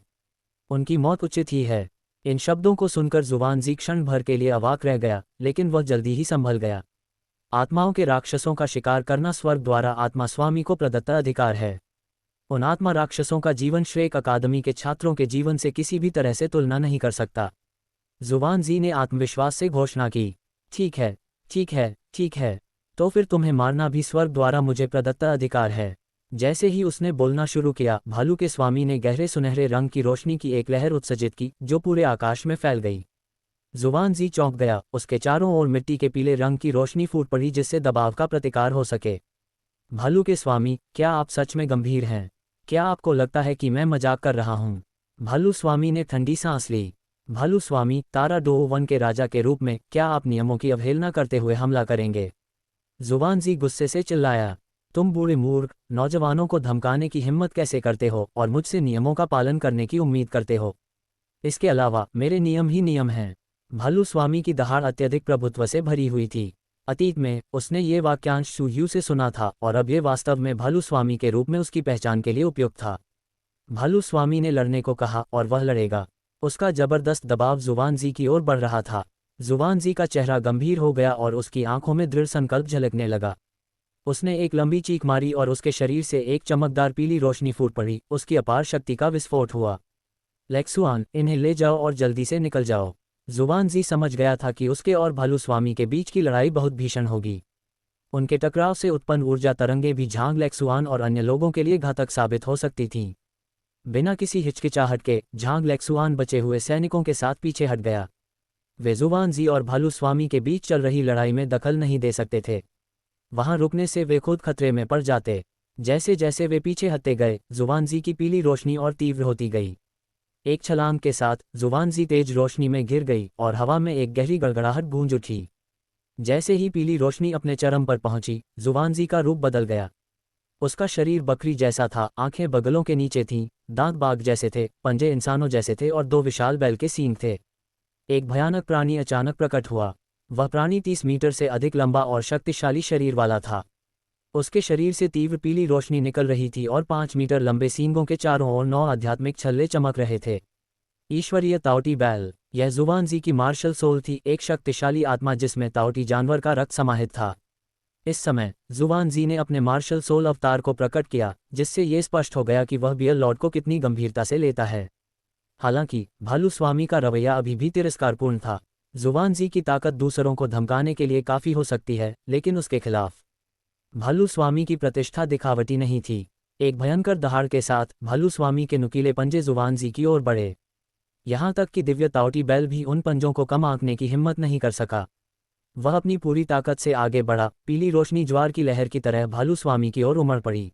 Speaker 1: उनकी मौत उचित ही है। इन शब्दों को सुनकर जुवानजी क्षण भर के लिए अवाक रह गया, लेकिन वह जल्दी ही संभल गया। आत्माओं के राक्षसों का शिकार करना स्वर्ग द्वारा आत्मा स्वामी को प्रदत्त अधिकार है। उन आत्मा राक्षसों का जीवन श्रेक अकादमी के छात्रों के जीवन से किसी भी तरह से तुलना नहीं कर सकता। जुवानजी ने आत्मविश्वास से घोषणा की, ठीक है, ठीक है, ठीक है, तो फिर तुम्हें मारना भी स्वर्ग द्वारा मुझे प्रदत्त अधिकार है। जैसे ही उसने बोलना शुरू किया, भालू के स्वामी ने गहरे सुनहरे रंग की रोशनी की एक लहर उत्सर्जित की जो पूरे आकाश में फैल गई। जुवानजी चौंक गया। उसके चारों ओर मिट्टी के पीले रंग की रोशनी फूट पड़ी जिससे दबाव का प्रतिकार हो सके। भालू के स्वामी, क्या आप सच में गंभीर हैं? क्या आपको लगता है कि मैं मजाक कर रहा हूँ? भालू स्वामी ने ठंडी सांस ली। भालू स्वामी, तारा 2-1 के राजा के रूप में क्या आप नियमों की अवहेलना करते हुए हमला करेंगे? जुवानजी गुस्से से चिल्लाया, तुम बूढ़े मूर्ख, नौजवानों को धमकाने की हिम्मत कैसे करते हो और मुझसे नियमों का पालन करने की उम्मीद करते हो? इसके अलावा मेरे नियम ही नियम हैं। भालू स्वामी की दहाड़ अत्यधिक प्रभुत्व से भरी हुई थी। अतीत में उसने ये वाक्यांश सुयू से सुना था और अब ये वास्तव में भालू स्वामी के रूप में उसकी पहचान के लिए उपयुक्त था। भालू स्वामी ने लड़ने को कहा और वह लड़ेगा। उसका जबरदस्त दबाव जुवानजी की ओर बढ़ रहा था। जुवानजी का चेहरा गंभीर हो गया और उसकी आंखों में दृढ़ संकल्प झलकने लगा। उसने एक लंबी चीख मारी और उसके शरीर से एक चमकदार पीली रोशनी फूट पड़ी। उसकी अपार शक्ति का विस्फोट हुआ। लेक्सुआन, इन्हें ले जाओ और जल्दी से निकल जाओ। जुवानजी समझ गया था कि उसके और भालू स्वामी के बीच की लड़ाई बहुत भीषण होगी। उनके टकराव से उत्पन्न ऊर्जा तरंगें भी झांग लेक्सुआन और अन्य लोगों के लिए घातक साबित हो सकती थीं। बिना किसी हिचकिचाहट के झांग लेक्सुआन बचे हुए सैनिकों के साथ पीछे हट गया। वे जुवानजी और भालू स्वामी के बीच चल रही लड़ाई में दखल नहीं दे सकते थे। वहां रुकने से वे खुद खतरे में पड़ जाते। जैसे जैसे वे पीछे हटते गए, जुवानजी की पीली रोशनी और तीव्र होती गई। एक छलांग के साथ जुवानजी तेज रोशनी में गिर गई और हवा में एक गहरी गड़गड़ाहट गूंज उठी। जैसे ही पीली रोशनी अपने चरम पर पहुंची, जुवानजी का रूप बदल गया। उसका शरीर बकरी जैसा था, आंखें बगलों के नीचे थीं, दांत बाघ जैसे थे, पंजे इंसानों जैसे थे और 2 विशाल बैल के सींग थे। एक भयानक प्राणी अचानक प्रकट हुआ। वह प्राणी 30 मीटर से अधिक लंबा और शक्तिशाली शरीर वाला था। उसके शरीर से तीव्र पीली रोशनी निकल रही थी और 5 मीटर लंबे सींगों के चारों ओर 9 आध्यात्मिक छल्ले चमक रहे थे। ईश्वरीय ताओटी बैल, यह जुवानजी की मार्शल सोल थी, एक शक्तिशाली आत्मा जिसमें ताओटी जानवर का रक्त समाहित था। इस समय जुवानजी ने अपने मार्शल सोल अवतार को प्रकट किया, जिससे ये स्पष्ट हो गया कि वह बियर लॉर्ड को कितनी गंभीरता से लेता है। हालांकि भालू स्वामी का रवैया अभी भी तिरस्कारपूर्ण था। जुवानजी की ताकत दूसरों को धमकाने के लिए काफ़ी हो सकती है, लेकिन उसके खिलाफ भालू स्वामी की प्रतिष्ठा दिखावटी नहीं थी। एक भयंकर दहाड़ के साथ भालू स्वामी के नुकीले पंजे जुवानजी की ओर बढ़े। यहाँ तक कि दिव्य ताओटी बैल भी उन पंजों को कम आंकने की हिम्मत नहीं कर सका। वह अपनी पूरी ताकत से आगे बढ़ा। पीली रोशनी ज्वार की लहर की तरह भालू स्वामी की ओर उमड़ पड़ी।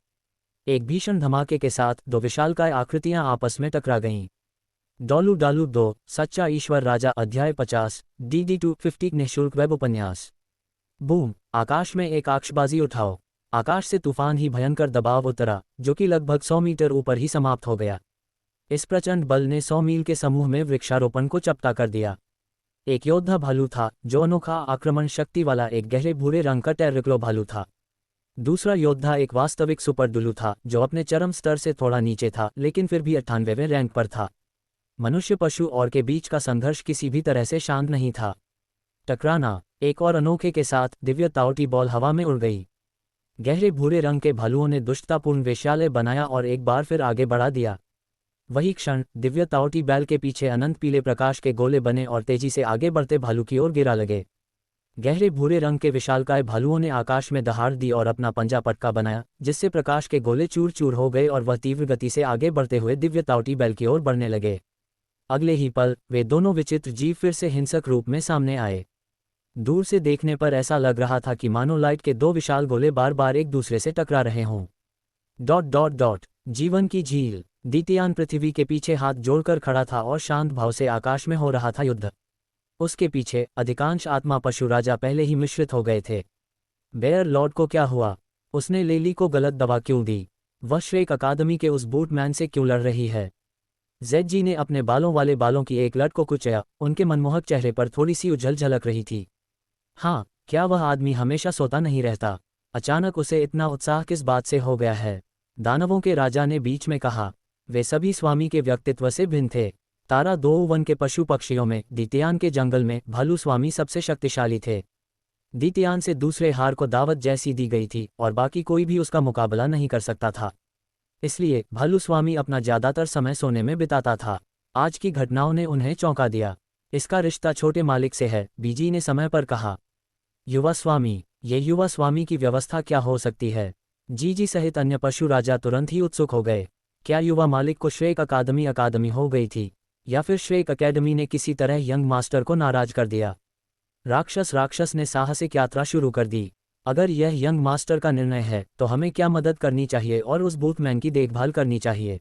Speaker 1: एक भीषण धमाके के साथ 2 विशालकाय आकृतियां आपस में टकरा गईं। डॉलू डालू 2, सच्चा ईश्वर राजा, अध्याय 50, DD250 निःशुल्क वेब उपन्यास। बूम! आकाश में एक आकाशबाजी उठाओ। आकाश से तूफान ही भयंकर दबाव उतरा, जो कि लगभग 100 मीटर ऊपर ही समाप्त हो गया। इस प्रचंड बल ने 100 मील के समूह में वृक्षारोपण को चपटा कर दिया। एक योद्धा भालू था, जो अनोखा आक्रमण शक्ति वाला एक गहरे भूरे रंग का टेररक्लॉ भालू था। दूसरा योद्धा एक वास्तविक सुपर डुलू था, जो अपने चरम स्तर से थोड़ा नीचे था, लेकिन फिर भी 98वें रैंक पर था। मनुष्य पशु और के बीच का संघर्ष किसी भी तरह से शांत नहीं था। टकराना, एक और अनोखे के साथ दिव्य ताओटी बॉल हवा में उड़ गई। गहरे भूरे रंग के भालुओं ने दुष्टतापूर्ण वेश्यालय बनाया और एक बार फिर आगे बढ़ा दिया। वही क्षण दिव्य ताओटी बैल के पीछे अनंत पीले प्रकाश के गोले बने और तेजी से आगे बढ़ते भालू की ओर गिरा लगे। गहरे भूरे रंग के विशालकाय भालुओं ने आकाश में दहाड़ दी और अपना पंजा पटका बनाया, जिससे प्रकाश के गोले चूर चूर हो गए और वह तीव्र गति से आगे बढ़ते हुए दिव्य ताओटी बैल की ओर बढ़ने लगे। अगले ही पल वे दोनों विचित्र जीव फिर से हिंसक रूप में सामने आए। दूर से देखने पर ऐसा लग रहा था कि मानो लाइट के दो विशाल गोले बार बार एक दूसरे से टकरा रहे हों। जीवन की झील। द्वितीयान पृथ्वी के पीछे हाथ जोड़कर खड़ा था और शांत भाव से आकाश में हो रहा था युद्ध। उसके पीछे अधिकांश आत्मा पशु राजा पहले ही मिश्रित हो गए थे। बेयर लॉर्ड को क्या हुआ? उसने लेली को गलत दवा क्यों दी? वह श्रेक अकादमी के उस बूटमैन से क्यों लड़ रही है? जेड ने अपने बालों वाले बालों की एक लट को कुचया, उनके मनमोहक चेहरे पर थोड़ी सी उछल झलक रही थी। हाँ, क्या वह आदमी हमेशा सोता नहीं रहता? अचानक उसे इतना उत्साह किस बात से हो गया है? दानवों के राजा ने बीच में कहा। वे सभी स्वामी के व्यक्तित्व से भिन्न थे। तारा दो वन के पशु पक्षियों में, द्वितीयान के जंगल में भालू स्वामी सबसे शक्तिशाली थे। द्वितीयान से दूसरे हार को दावत जैसी दी गई थी और बाकी कोई भी उसका मुकाबला नहीं कर सकता था। इसलिए भालू स्वामी अपना ज्यादातर समय सोने में बिताता था। आज की घटनाओं ने उन्हें चौंका दिया। इसका रिश्ता छोटे मालिक से है, बीजी ने समय पर कहा। युवा स्वामी, ये युवा स्वामी की व्यवस्था क्या हो सकती है? जी सहित अन्य पशु राजा तुरंत ही उत्सुक हो गए। क्या युवा मालिक को श्रेक अकादमी हो गई थी, या फिर श्रेक अकेडमी ने किसी तरह यंग मास्टर को नाराज कर दिया? राक्षस ने साहसिक यात्रा शुरू कर दी। अगर यह यंग मास्टर का निर्णय है तो हमें क्या मदद करनी चाहिए और उस बूटमैन की देखभाल करनी चाहिए।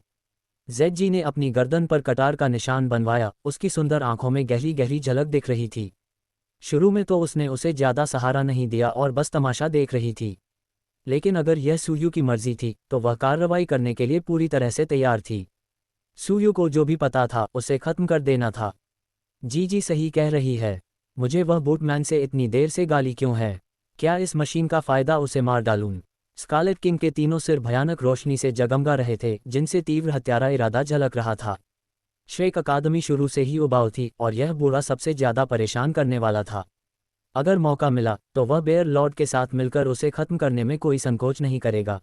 Speaker 1: जेड ने अपनी गर्दन पर कटार का निशान बनवाया, उसकी सुंदर आंखों में गहरी गहरी झलक दिख रही थी। शुरू में तो उसने उसे ज्यादा सहारा नहीं दिया और बस तमाशा देख रही थी, लेकिन अगर यह सुयू की मर्जी थी तो वह कार्रवाई करने के लिए पूरी तरह से तैयार थी। सुयू को जो भी पता था उसे खत्म कर देना था। जी सही कह रही है। मुझे वह बूटमैन से इतनी देर से गाली क्यों है? क्या इस मशीन का फायदा उसे मार डालूं? स्कारलेट किंग के तीनों सिर भयानक रोशनी से जगमगा रहे थे, जिनसे तीव्र हत्यारा इरादा झलक रहा था। श्रेक अकादमी शुरू से ही उबाऊ थी और यह बूढ़ा सबसे ज्यादा परेशान करने वाला था। अगर मौका मिला तो वह बेयर लॉर्ड के साथ मिलकर उसे खत्म करने में कोई संकोच नहीं करेगा।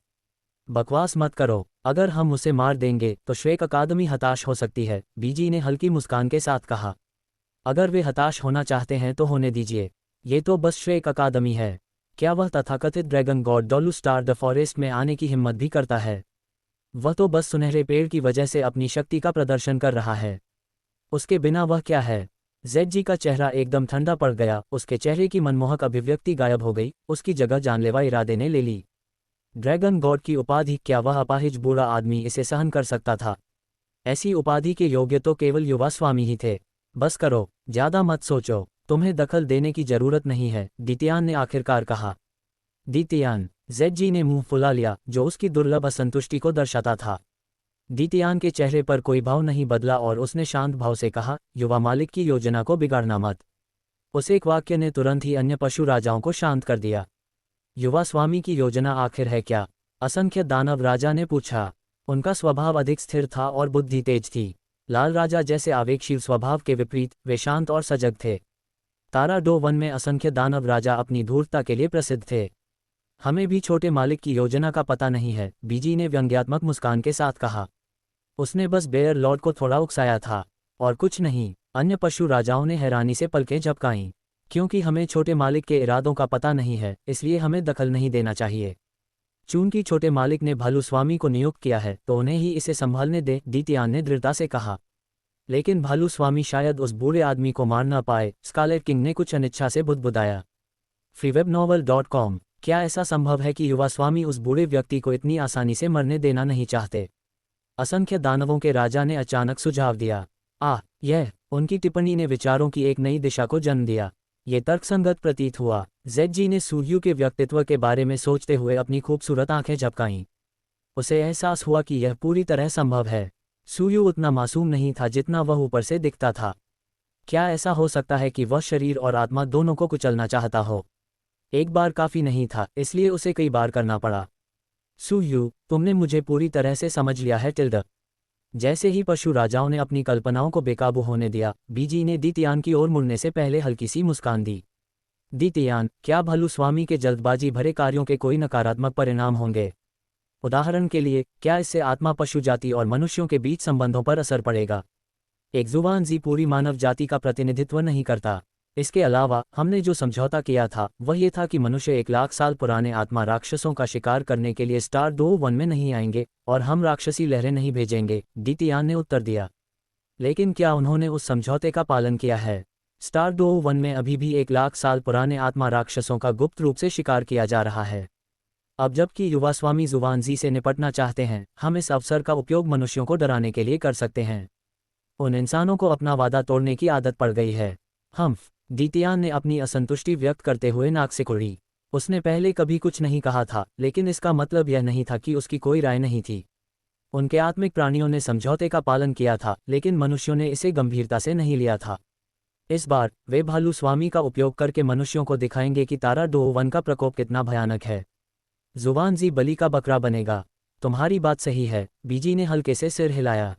Speaker 1: बकवास मत करो, अगर हम उसे मार देंगे तो श्रेक अकादमी हताश हो सकती है, बीजी ने हल्की मुस्कान के साथ कहा। अगर वे हताश होना चाहते हैं तो होने दीजिए, ये तो बस श्रेक अकादमी है। क्या वह तथाकथित dragon God Dolu star the forest में आने की हिम्मत भी करता है? वह तो बस सुनहरे पेड़ की वजह से अपनी शक्ति का प्रदर्शन कर रहा है। उसके बिना वह क्या है? जेड का चेहरा एकदम ठंडा पड़ गया, उसके चेहरे की मनमोहक अभिव्यक्ति गायब हो गई, उसकी जगह जानलेवा इरादे ने ले ली। ड्रैगन गॉड की उपाधि, क्या वह अपाहिज बूढ़ा आदमी इसे सहन कर सकता था? ऐसी उपाधि के योग्य तो केवल युवा स्वामी ही थे। बस करो, ज्यादा मत सोचो, तुम्हें दखल देने की जरूरत नहीं है, द्वितीयान ने आखिरकार कहा। द्वितीयान, जेड ने मुंह फुला लिया, जो उसकी दुर्लभ असंतुष्टि को दर्शाता था। द्वितीयान के चेहरे पर कोई भाव नहीं बदला और उसने शांत भाव से कहा, युवा मालिक की योजना को बिगाड़ना मत। उस एक वाक्य ने तुरंत ही अन्य पशु राजाओं को शांत कर दिया। युवा स्वामी की योजना आखिर है क्या? असंख्य दानव राजा ने पूछा। उनका स्वभाव अधिक स्थिर था और बुद्धि तेज थी। लाल राजा जैसे आवेगशील स्वभाव के विपरीत वे शांत और सजग थे। तारा डो वन में असंख्य दानव राजा अपनी धूर्तता के लिए प्रसिद्ध थे। हमें भी छोटे मालिक की योजना का पता नहीं है, बीजी ने व्यंग्यात्मक मुस्कान के साथ कहा। उसने बस बेयर लॉर्ड को थोड़ा उकसाया था, और कुछ नहीं। अन्य पशु राजाओं ने हैरानी से पलकें झपकाईं। क्योंकि हमें छोटे मालिक के इरादों का पता नहीं है, इसलिए हमें दखल नहीं देना चाहिए। चूंकि छोटे मालिक ने भालू स्वामी को नियुक्त किया है तो उन्हें ही इसे संभालने दे, द्वितीयान ने दृढ़ता से कहा। लेकिन भालू स्वामी शायद उस बूढ़े आदमी को मार ना पाए, स्कारलेट किंग ने कुछ अनिच्छा से बुदबुदाया। freewebnovel.com। क्या ऐसा संभव है कि युवा स्वामी उस बूढ़े व्यक्ति को इतनी आसानी से मरने देना नहीं चाहते? असंख्य दानवों के राजा ने अचानक सुझाव दिया। यह उनकी टिप्पणी ने विचारों की एक नई दिशा को जन्म दिया। ये तर्कसंगत प्रतीत हुआ। जेड ने सुयू के व्यक्तित्व के बारे में सोचते हुए अपनी खूबसूरत आंखें झपकाईं। उसे एहसास हुआ कि यह पूरी तरह संभव है। सुयू उतना मासूम नहीं था जितना वह ऊपर से दिखता था। क्या ऐसा हो सकता है कि वह शरीर और आत्मा दोनों को कुचलना चाहता हो? एक बार काफी नहीं था, इसलिए उसे कई बार करना पड़ा। सुयू, तुमने मुझे पूरी तरह से समझ लिया है टिल्ड। जैसे ही पशु राजाओं ने अपनी कल्पनाओं को बेकाबू होने दिया, बीजी ने दीतियान की ओर मुड़ने से पहले हल्की सी मुस्कान दी। दीतियान, क्या भलू स्वामी के जल्दबाजी भरे कार्यों के कोई नकारात्मक परिणाम होंगे? उदाहरण के लिए, क्या इससे आत्मा पशु जाति और मनुष्यों के बीच संबंधों पर असर पड़ेगा? एक जुबानजी पूरी मानव जाति का प्रतिनिधित्व नहीं करता। इसके अलावा हमने जो समझौता किया था वह ये था कि मनुष्य 1 लाख साल पुराने आत्मा राक्षसों का शिकार करने के लिए स्टार 2-1 में नहीं आएंगे और हम राक्षसी लहरें नहीं भेजेंगे, दीतियान ने उत्तर दिया। लेकिन क्या उन्होंने उस समझौते का पालन किया है? स्टार 2-1 में अभी भी 1 लाख साल पुराने आत्मा राक्षसों का गुप्त रूप से शिकार किया जा रहा है। अब जबकि युवा स्वामी जुवानजी से निपटना चाहते हैं, हम इस अवसर का उपयोग मनुष्यों को डराने के लिए कर सकते हैं। उन इंसानों को अपना वादा तोड़ने की आदत पड़ गई है। दीतियान ने अपनी असंतुष्टि व्यक्त करते हुए नाक सिकुड़ी। उसने पहले कभी कुछ नहीं कहा था, लेकिन इसका मतलब यह नहीं था कि उसकी कोई राय नहीं थी। उनके आत्मिक प्राणियों ने समझौते का पालन किया था, लेकिन मनुष्यों ने इसे गंभीरता से नहीं लिया था। इस बार वे भालू स्वामी का उपयोग करके मनुष्यों को दिखाएंगे कि तारा 2-1 का प्रकोप कितना भयानक है। जुबानजी बलि का बकरा बनेगा। तुम्हारी बात सही है, बीजी ने हल्के से सिर हिलाया।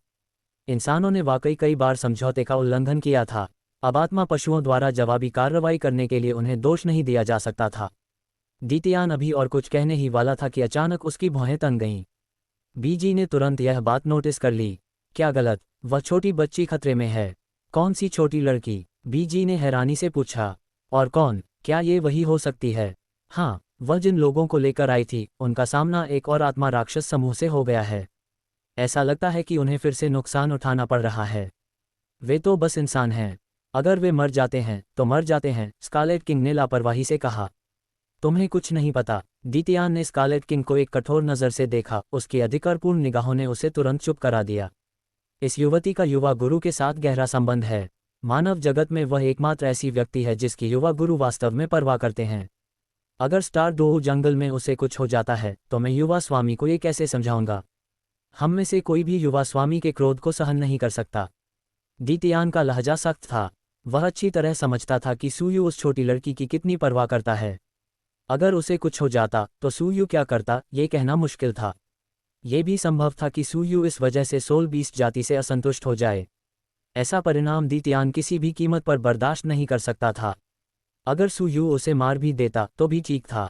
Speaker 1: इंसानों ने वाकई कई बार समझौते का उल्लंघन किया था। अब आत्मा पशुओं द्वारा जवाबी कार्रवाई करने के लिए उन्हें दोष नहीं दिया जा सकता था। दीतियान अभी और कुछ कहने ही वाला था कि अचानक उसकी भौहें तन गईं। बीजी ने तुरंत यह बात नोटिस कर ली। क्या गलत? वह छोटी बच्ची खतरे में है। कौन सी छोटी लड़की? बीजी ने हैरानी से पूछा। और कौन? क्या ये वही हो सकती है? हाँ, वह जिन लोगों को लेकर आई थी, उनका सामना एक और आत्मा राक्षस समूह से हो गया है। ऐसा लगता है कि उन्हें फिर से नुकसान उठाना पड़ रहा है। वे तो बस इंसान हैं। अगर वे मर जाते हैं तो मर जाते हैं, स्कारलेट किंग ने लापरवाही से कहा। तुम्हें कुछ नहीं पता। दीतियान ने स्कारलेट किंग को एक कठोर नज़र से देखा। उसकी अधिकारपूर्ण निगाहों ने उसे तुरंत चुप करा दिया। इस युवती का युवा गुरु के साथ गहरा संबंध है। मानव जगत में वह एकमात्र ऐसी व्यक्ति है जिसकी युवा गुरु वास्तव में परवाह करते हैं। अगर स्टार 2 जंगल में उसे कुछ हो जाता है तो मैं युवा स्वामी को ये कैसे समझाऊंगा? हम में से कोई भी युवा स्वामी के क्रोध को सहन नहीं कर सकता। दीतियान का लहजा सख्त था। वह अच्छी तरह समझता था कि सुयू उस छोटी लड़की की कितनी परवाह करता है। अगर उसे कुछ हो जाता तो सुयू क्या करता, ये कहना मुश्किल था। ये भी संभव था कि सुयू इस वजह से सोल बीस्ट जाति से असंतुष्ट हो जाए। ऐसा परिणाम दीतियान किसी भी कीमत पर बर्दाश्त नहीं कर सकता था। अगर सुयू उसे मार भी देता तो भी ठीक था,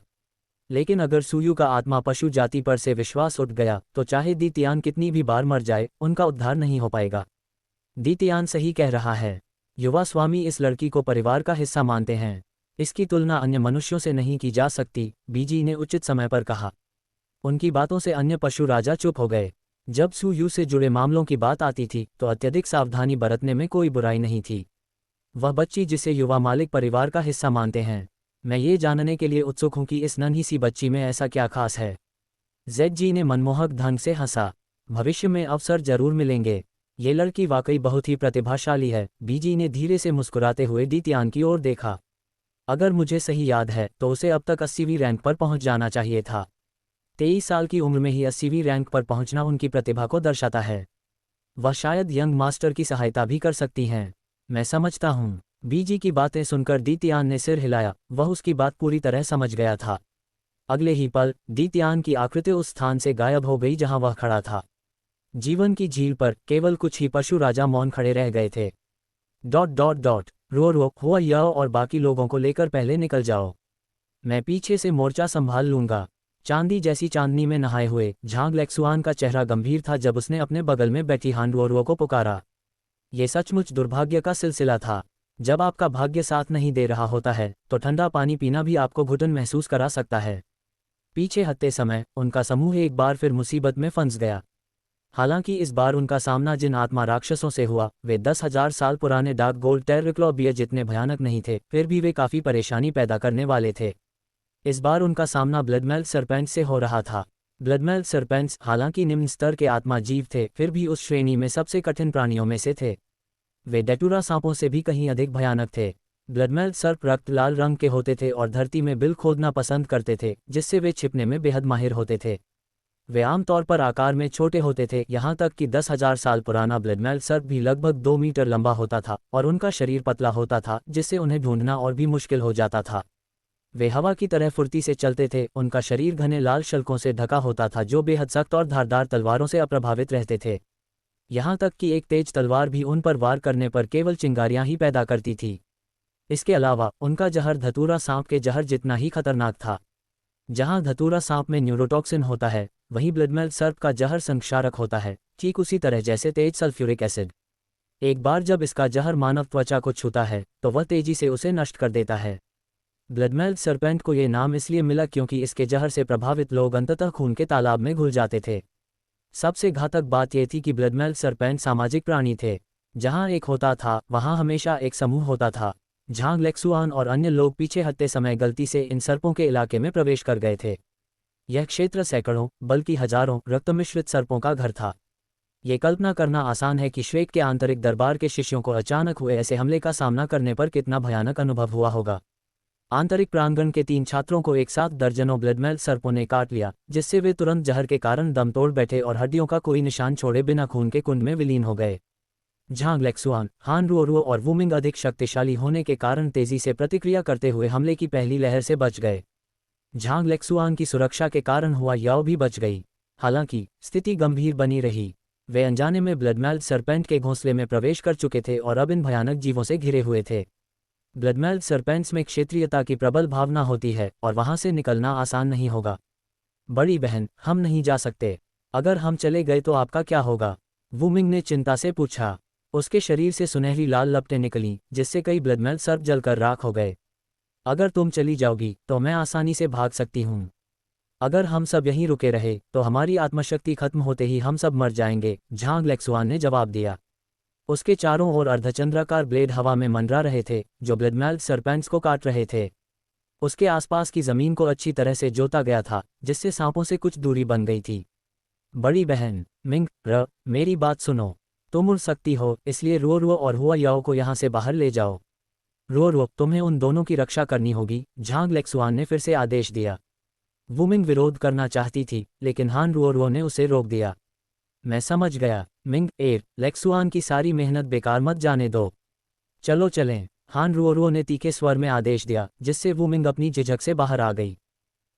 Speaker 1: लेकिन अगर सुयू का आत्मा पशु जाति पर से विश्वास उठ गया तो चाहे दीतियान कितनी भी बार मर जाए, उनका उद्धार नहीं हो पाएगा। दीतियान सही कह रहा है। युवा स्वामी इस लड़की को परिवार का हिस्सा मानते हैं। इसकी तुलना अन्य मनुष्यों से नहीं की जा सकती, बीजी ने उचित समय पर कहा। उनकी बातों से अन्य पशु राजा चुप हो गए। जब सुयू से जुड़े मामलों की बात आती थी तो अत्यधिक सावधानी बरतने में कोई बुराई नहीं थी। वह बच्ची जिसे युवा मालिक परिवार का हिस्सा मानते हैं, मैं ये जानने के लिए उत्सुक हूं कि इस नन्ही सी बच्ची में ऐसा क्या खास है। जेड ने मनमोहक ढंग से हंसा। भविष्य में अवसर जरूर मिलेंगे। ये लड़की वाकई बहुत ही प्रतिभाशाली है। बीजी ने धीरे से मुस्कुराते हुए दीतियान की ओर देखा। अगर मुझे सही याद है तो उसे अब तक 80वीं रैंक पर पहुंच जाना चाहिए था। 23 साल की उम्र में ही 80वीं रैंक पर पहुंचना उनकी प्रतिभा को दर्शाता है। वह शायद यंग मास्टर की सहायता भी कर सकती हैं। मैं समझता हूँ। बीजी की बातें सुनकर दीतियान ने सिर हिलाया। वह उसकी बात पूरी तरह समझ गया था। अगले ही पल दीतियान की आकृति उस स्थान से गायब हो गई जहां वह खड़ा था। जीवन की झील पर केवल कुछ ही पशु राजा मौन खड़े रह गए थे। रो हुआ यह और बाकी लोगों को लेकर पहले निकल जाओ। मैं पीछे से मोर्चा संभाल लूंगा। चांदी जैसी चांदनी में नहाए हुए झांग लेक्सुआन का चेहरा गंभीर था जब उसने अपने बगल में बैठी हांडवोरो को पुकारा। ये सचमुच दुर्भाग्य का सिलसिला था। जब आपका भाग्य साथ नहीं दे रहा होता है तो ठंडा पानी पीना भी आपको घुटन महसूस करा सकता है। पीछे हटते समय उनका समूह एक बार फिर मुसीबत में फंस गया। हालांकि इस बार उनका सामना जिन आत्मा राक्षसों से हुआ वे 10,000 साल पुराने डार्क गोल्ड टेरिक्लोबियर जितने भयानक नहीं थे, फिर भी वे काफ़ी परेशानी पैदा करने वाले थे। इस बार उनका सामना ब्लडमेल सरपेंट से हो रहा था। ब्लडमेल सरपेंट्स हालांकि निम्न स्तर के आत्मा जीव थे, फिर भी उस श्रेणी में सबसे कठिन प्राणियों में से थे। वे डेटुरा सांपों से भी कहीं अधिक भयानक थे। ब्लडमेल सर्प रक्त लाल रंग के होते थे और धरती में बिल खोदना पसंद करते थे, जिससे वे छिपने में बेहद माहिर होते थे। वे आमतौर पर आकार में छोटे होते थे, यहाँ तक कि 10,000 साल पुराना ब्लडमेल सर्प भी लगभग 2 मीटर लंबा होता था और उनका शरीर पतला होता था, जिससे उन्हें ढूंढना और भी मुश्किल हो जाता था। वे हवा की तरह फुर्ती से चलते थे। उनका शरीर घने लाल शल्कों से ढका होता था जो बेहद सख्त और धारदार तलवारों से अप्रभावित रहते थे। यहाँ तक कि एक तेज तलवार भी उन पर वार करने पर केवल चिंगारियां ही पैदा करती थी। इसके अलावा उनका जहर धतूरा सांप के जहर जितना ही खतरनाक था। जहाँ धतूरा सांप में न्यूरोटॉक्सिन होता है, वहीं ब्लडमेल सर्प का जहर संक्षारक होता है, ठीक उसी तरह जैसे तेज सल्फ्यूरिक एसिड। एक बार जब इसका जहर मानव त्वचा को छूता है तो वह तेजी से उसे नष्ट कर देता है। ब्लडमेल सर्पेंट को ये नाम इसलिए मिला क्योंकि इसके जहर से प्रभावित लोग अंततः खून के तालाब में घुल जाते थे। सबसे घातक बात यह थी कि ब्लडमेल सर्पेंट सामाजिक प्राणी थे। जहाँ एक होता था वहाँ हमेशा एक समूह होता था। झांग लेक्सुआन और अन्य लोग पीछे हटते समय गलती से इन सर्पों के इलाके में प्रवेश कर गए थे। यह क्षेत्र सैकड़ों बल्कि हजारों रक्तमिश्रित सर्पों का घर था। ये कल्पना करना आसान है कि श्वेक के आंतरिक दरबार के शिष्यों को अचानक हुए ऐसे हमले का सामना करने पर कितना भयानक अनुभव हुआ होगा। आंतरिक प्रांगण के 3 छात्रों को एक साथ दर्जनों ब्लडमेल सर्पों ने काट लिया, जिससे वे तुरंत जहर के कारण दम तोड़ बैठे और हड्डियों का कोई निशान छोड़े बिना खून के कुंड में विलीन हो गए। झांग लेक्सुआन, हान रुओरुओ और वुमिंग अधिक शक्तिशाली होने के कारण तेजी से प्रतिक्रिया करते हुए हमले की पहली लहर से बच गए। झांग लेक्सुआन की सुरक्षा के कारण हुआ याओ भी बच गई। हालांकि स्थिति गंभीर बनी रही। वे अनजाने में ब्लडमेल सर्पेंट के घोंसले में प्रवेश कर चुके थे और अब इन भयानक जीवों से घिरे हुए थे। ब्लडमेल सर्पेंट्स में क्षेत्रीयता की प्रबल भावना होती है और वहां से निकलना आसान नहीं होगा। बड़ी बहन, हम नहीं जा सकते। अगर हम चले गए तो आपका क्या होगा? वुमिंग ने चिंता से पूछा। उसके शरीर से सुनहरी लाल लपटें निकलीं, जिससे कई ब्लडमेल सर्प जलकर राख हो गए। अगर तुम चली जाओगी तो मैं आसानी से भाग सकती हूँ। अगर हम सब यहीं रुके रहे तो हमारी आत्मशक्ति खत्म होते ही हम सब मर जाएंगे, झांग लेक्सुआन ने जवाब दिया। उसके चारों ओर अर्धचंद्राकार ब्लेड हवा में मंडरा रहे थे, जो ब्लडमेल सर्पेंट्स को काट रहे थे। उसके आसपास की जमीन को अच्छी तरह से जोता गया था, जिससे सांपों से कुछ दूरी बन गई थी। बड़ी बहन मिंग, मेरी बात सुनो। तुम उड़ सकती हो, इसलिए रुओरुओ और हुआ याओ को यहाँ से बाहर ले जाओ। रुओरुओ, तुम्हें उन दोनों की रक्षा करनी होगी, झांग लेक्सुआन ने फिर से आदेश दिया। वुमिंग विरोध करना चाहती थी, लेकिन हान रुओरुओ ने उसे रोक दिया। मैं समझ गया मिंग, लेक्सुआन की सारी मेहनत बेकार मत जाने दो। चलो चलें, हान रुओरुओ ने तीखे स्वर में आदेश दिया, जिससे वुमिंग अपनी झिझक से बाहर आ गई।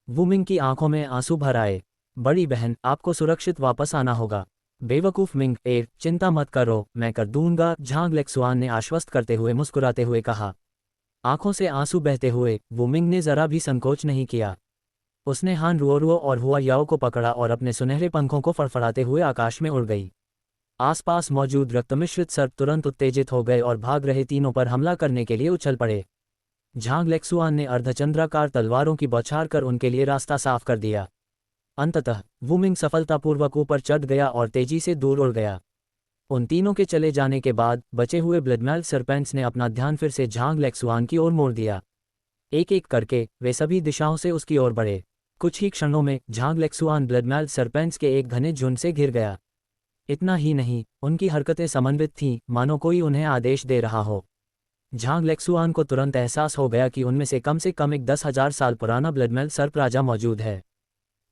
Speaker 1: वुमिंग की आंखों में आंसू भर आए। बड़ी बहन, आपको सुरक्षित वापस आना होगा। बेवकूफ मिंग, चिंता मत करो, मैं कर दूंगा, झांग लेक्सुआन ने आश्वस्त करते हुए मुस्कुराते हुए कहा। आंखों से आंसू बहते हुए वुमिंग ने जरा भी संकोच नहीं किया। उसने हान रुओरुओ और हुआ याओ को पकड़ा और अपने सुनहरे पंखों को फड़फड़ाते हुए आकाश में उड़ गई। आसपास मौजूद रक्तमिश्रित सर्प तुरंत उत्तेजित हो गए और भाग रहे तीनों पर हमला करने के लिए उछल पड़े। झांग लेक्सुआन ने अर्धचंद्राकार तलवारों की बौछार कर उनके लिए रास्ता साफ कर दिया। अंततः वुमिंग सफलतापूर्वक ऊपर चढ़ गया और तेजी से दूर उड़ गया। उन तीनों के चले जाने के बाद बचे हुए ब्लडमेल सर्पेंट्स ने अपना ध्यान फिर से झांग लेक्सुआन की ओर मोड़ दिया। एक एक करके वे सभी दिशाओं से उसकी ओर बढ़े। कुछ ही क्षणों में झांग लेक्सुआन ब्लडमेल सर्पेंट्स के एक घने झुंड से घिर गया। इतना ही नहीं, उनकी हरकतें समन्वित थीं, मानो कोई उन्हें आदेश दे रहा हो। झांग लेक्सुआन को तुरंत एहसास हो गया कि उनमें से कम एक 10,000 साल पुराना ब्लडमेल सर्प राजा मौजूद है।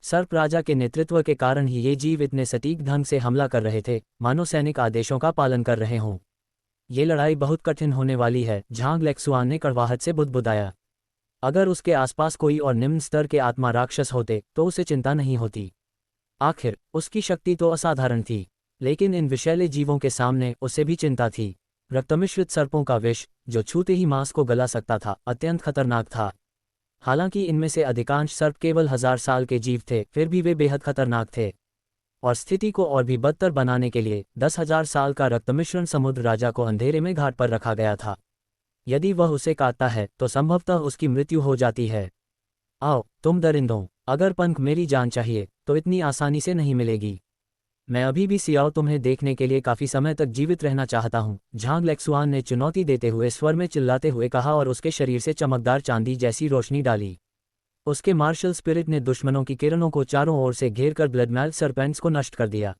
Speaker 1: सर्प राजा के नेतृत्व के कारण ही ये जीव इतने सटीक ढंग से हमला कर रहे थे, मानो सैनिक आदेशों का पालन कर रहे हों। ये लड़ाई बहुत कठिन होने वाली है, झांग लेक्सुआन ने कड़वाहट से बुदबुदाया। अगर उसके आसपास कोई और निम्न स्तर के आत्मा राक्षस होते तो उसे चिंता नहीं होती। आखिर उसकी शक्ति तो असाधारण थी, लेकिन इन विषैले जीवों के सामने उसे भी चिंता थी। रक्तमिश्रित सर्पों का विष, जो छूते ही मांस को गला सकता था, अत्यंत खतरनाक था। हालांकि इनमें से अधिकांश सर्प केवल 1000 साल के जीव थे, फिर भी वे बेहद खतरनाक थे। और स्थिति को और भी बदतर बनाने के लिए 10,000 साल का रक्तमिश्रण समुद्र राजा को अंधेरे में घाट पर रखा गया था। यदि वह उसे काटता है तो संभवतः उसकी मृत्यु हो जाती है। आओ तुम दरिंदों, अगर पंख मेरी जान चाहिए तो इतनी आसानी से नहीं मिलेगी। मैं अभी भी सियाओ तुम्हें देखने के लिए काफी समय तक जीवित रहना चाहता हूँ, झांग लेक्सुआन ने चुनौती देते हुए स्वर में चिल्लाते हुए कहा और उसके शरीर से चमकदार चांदी जैसी रोशनी डाली। उसके मार्शल स्पिरिट ने दुश्मनों की किरणों को चारों ओर से घेर कर ब्लडमेल सर्पेंट्स को नष्ट कर दिया।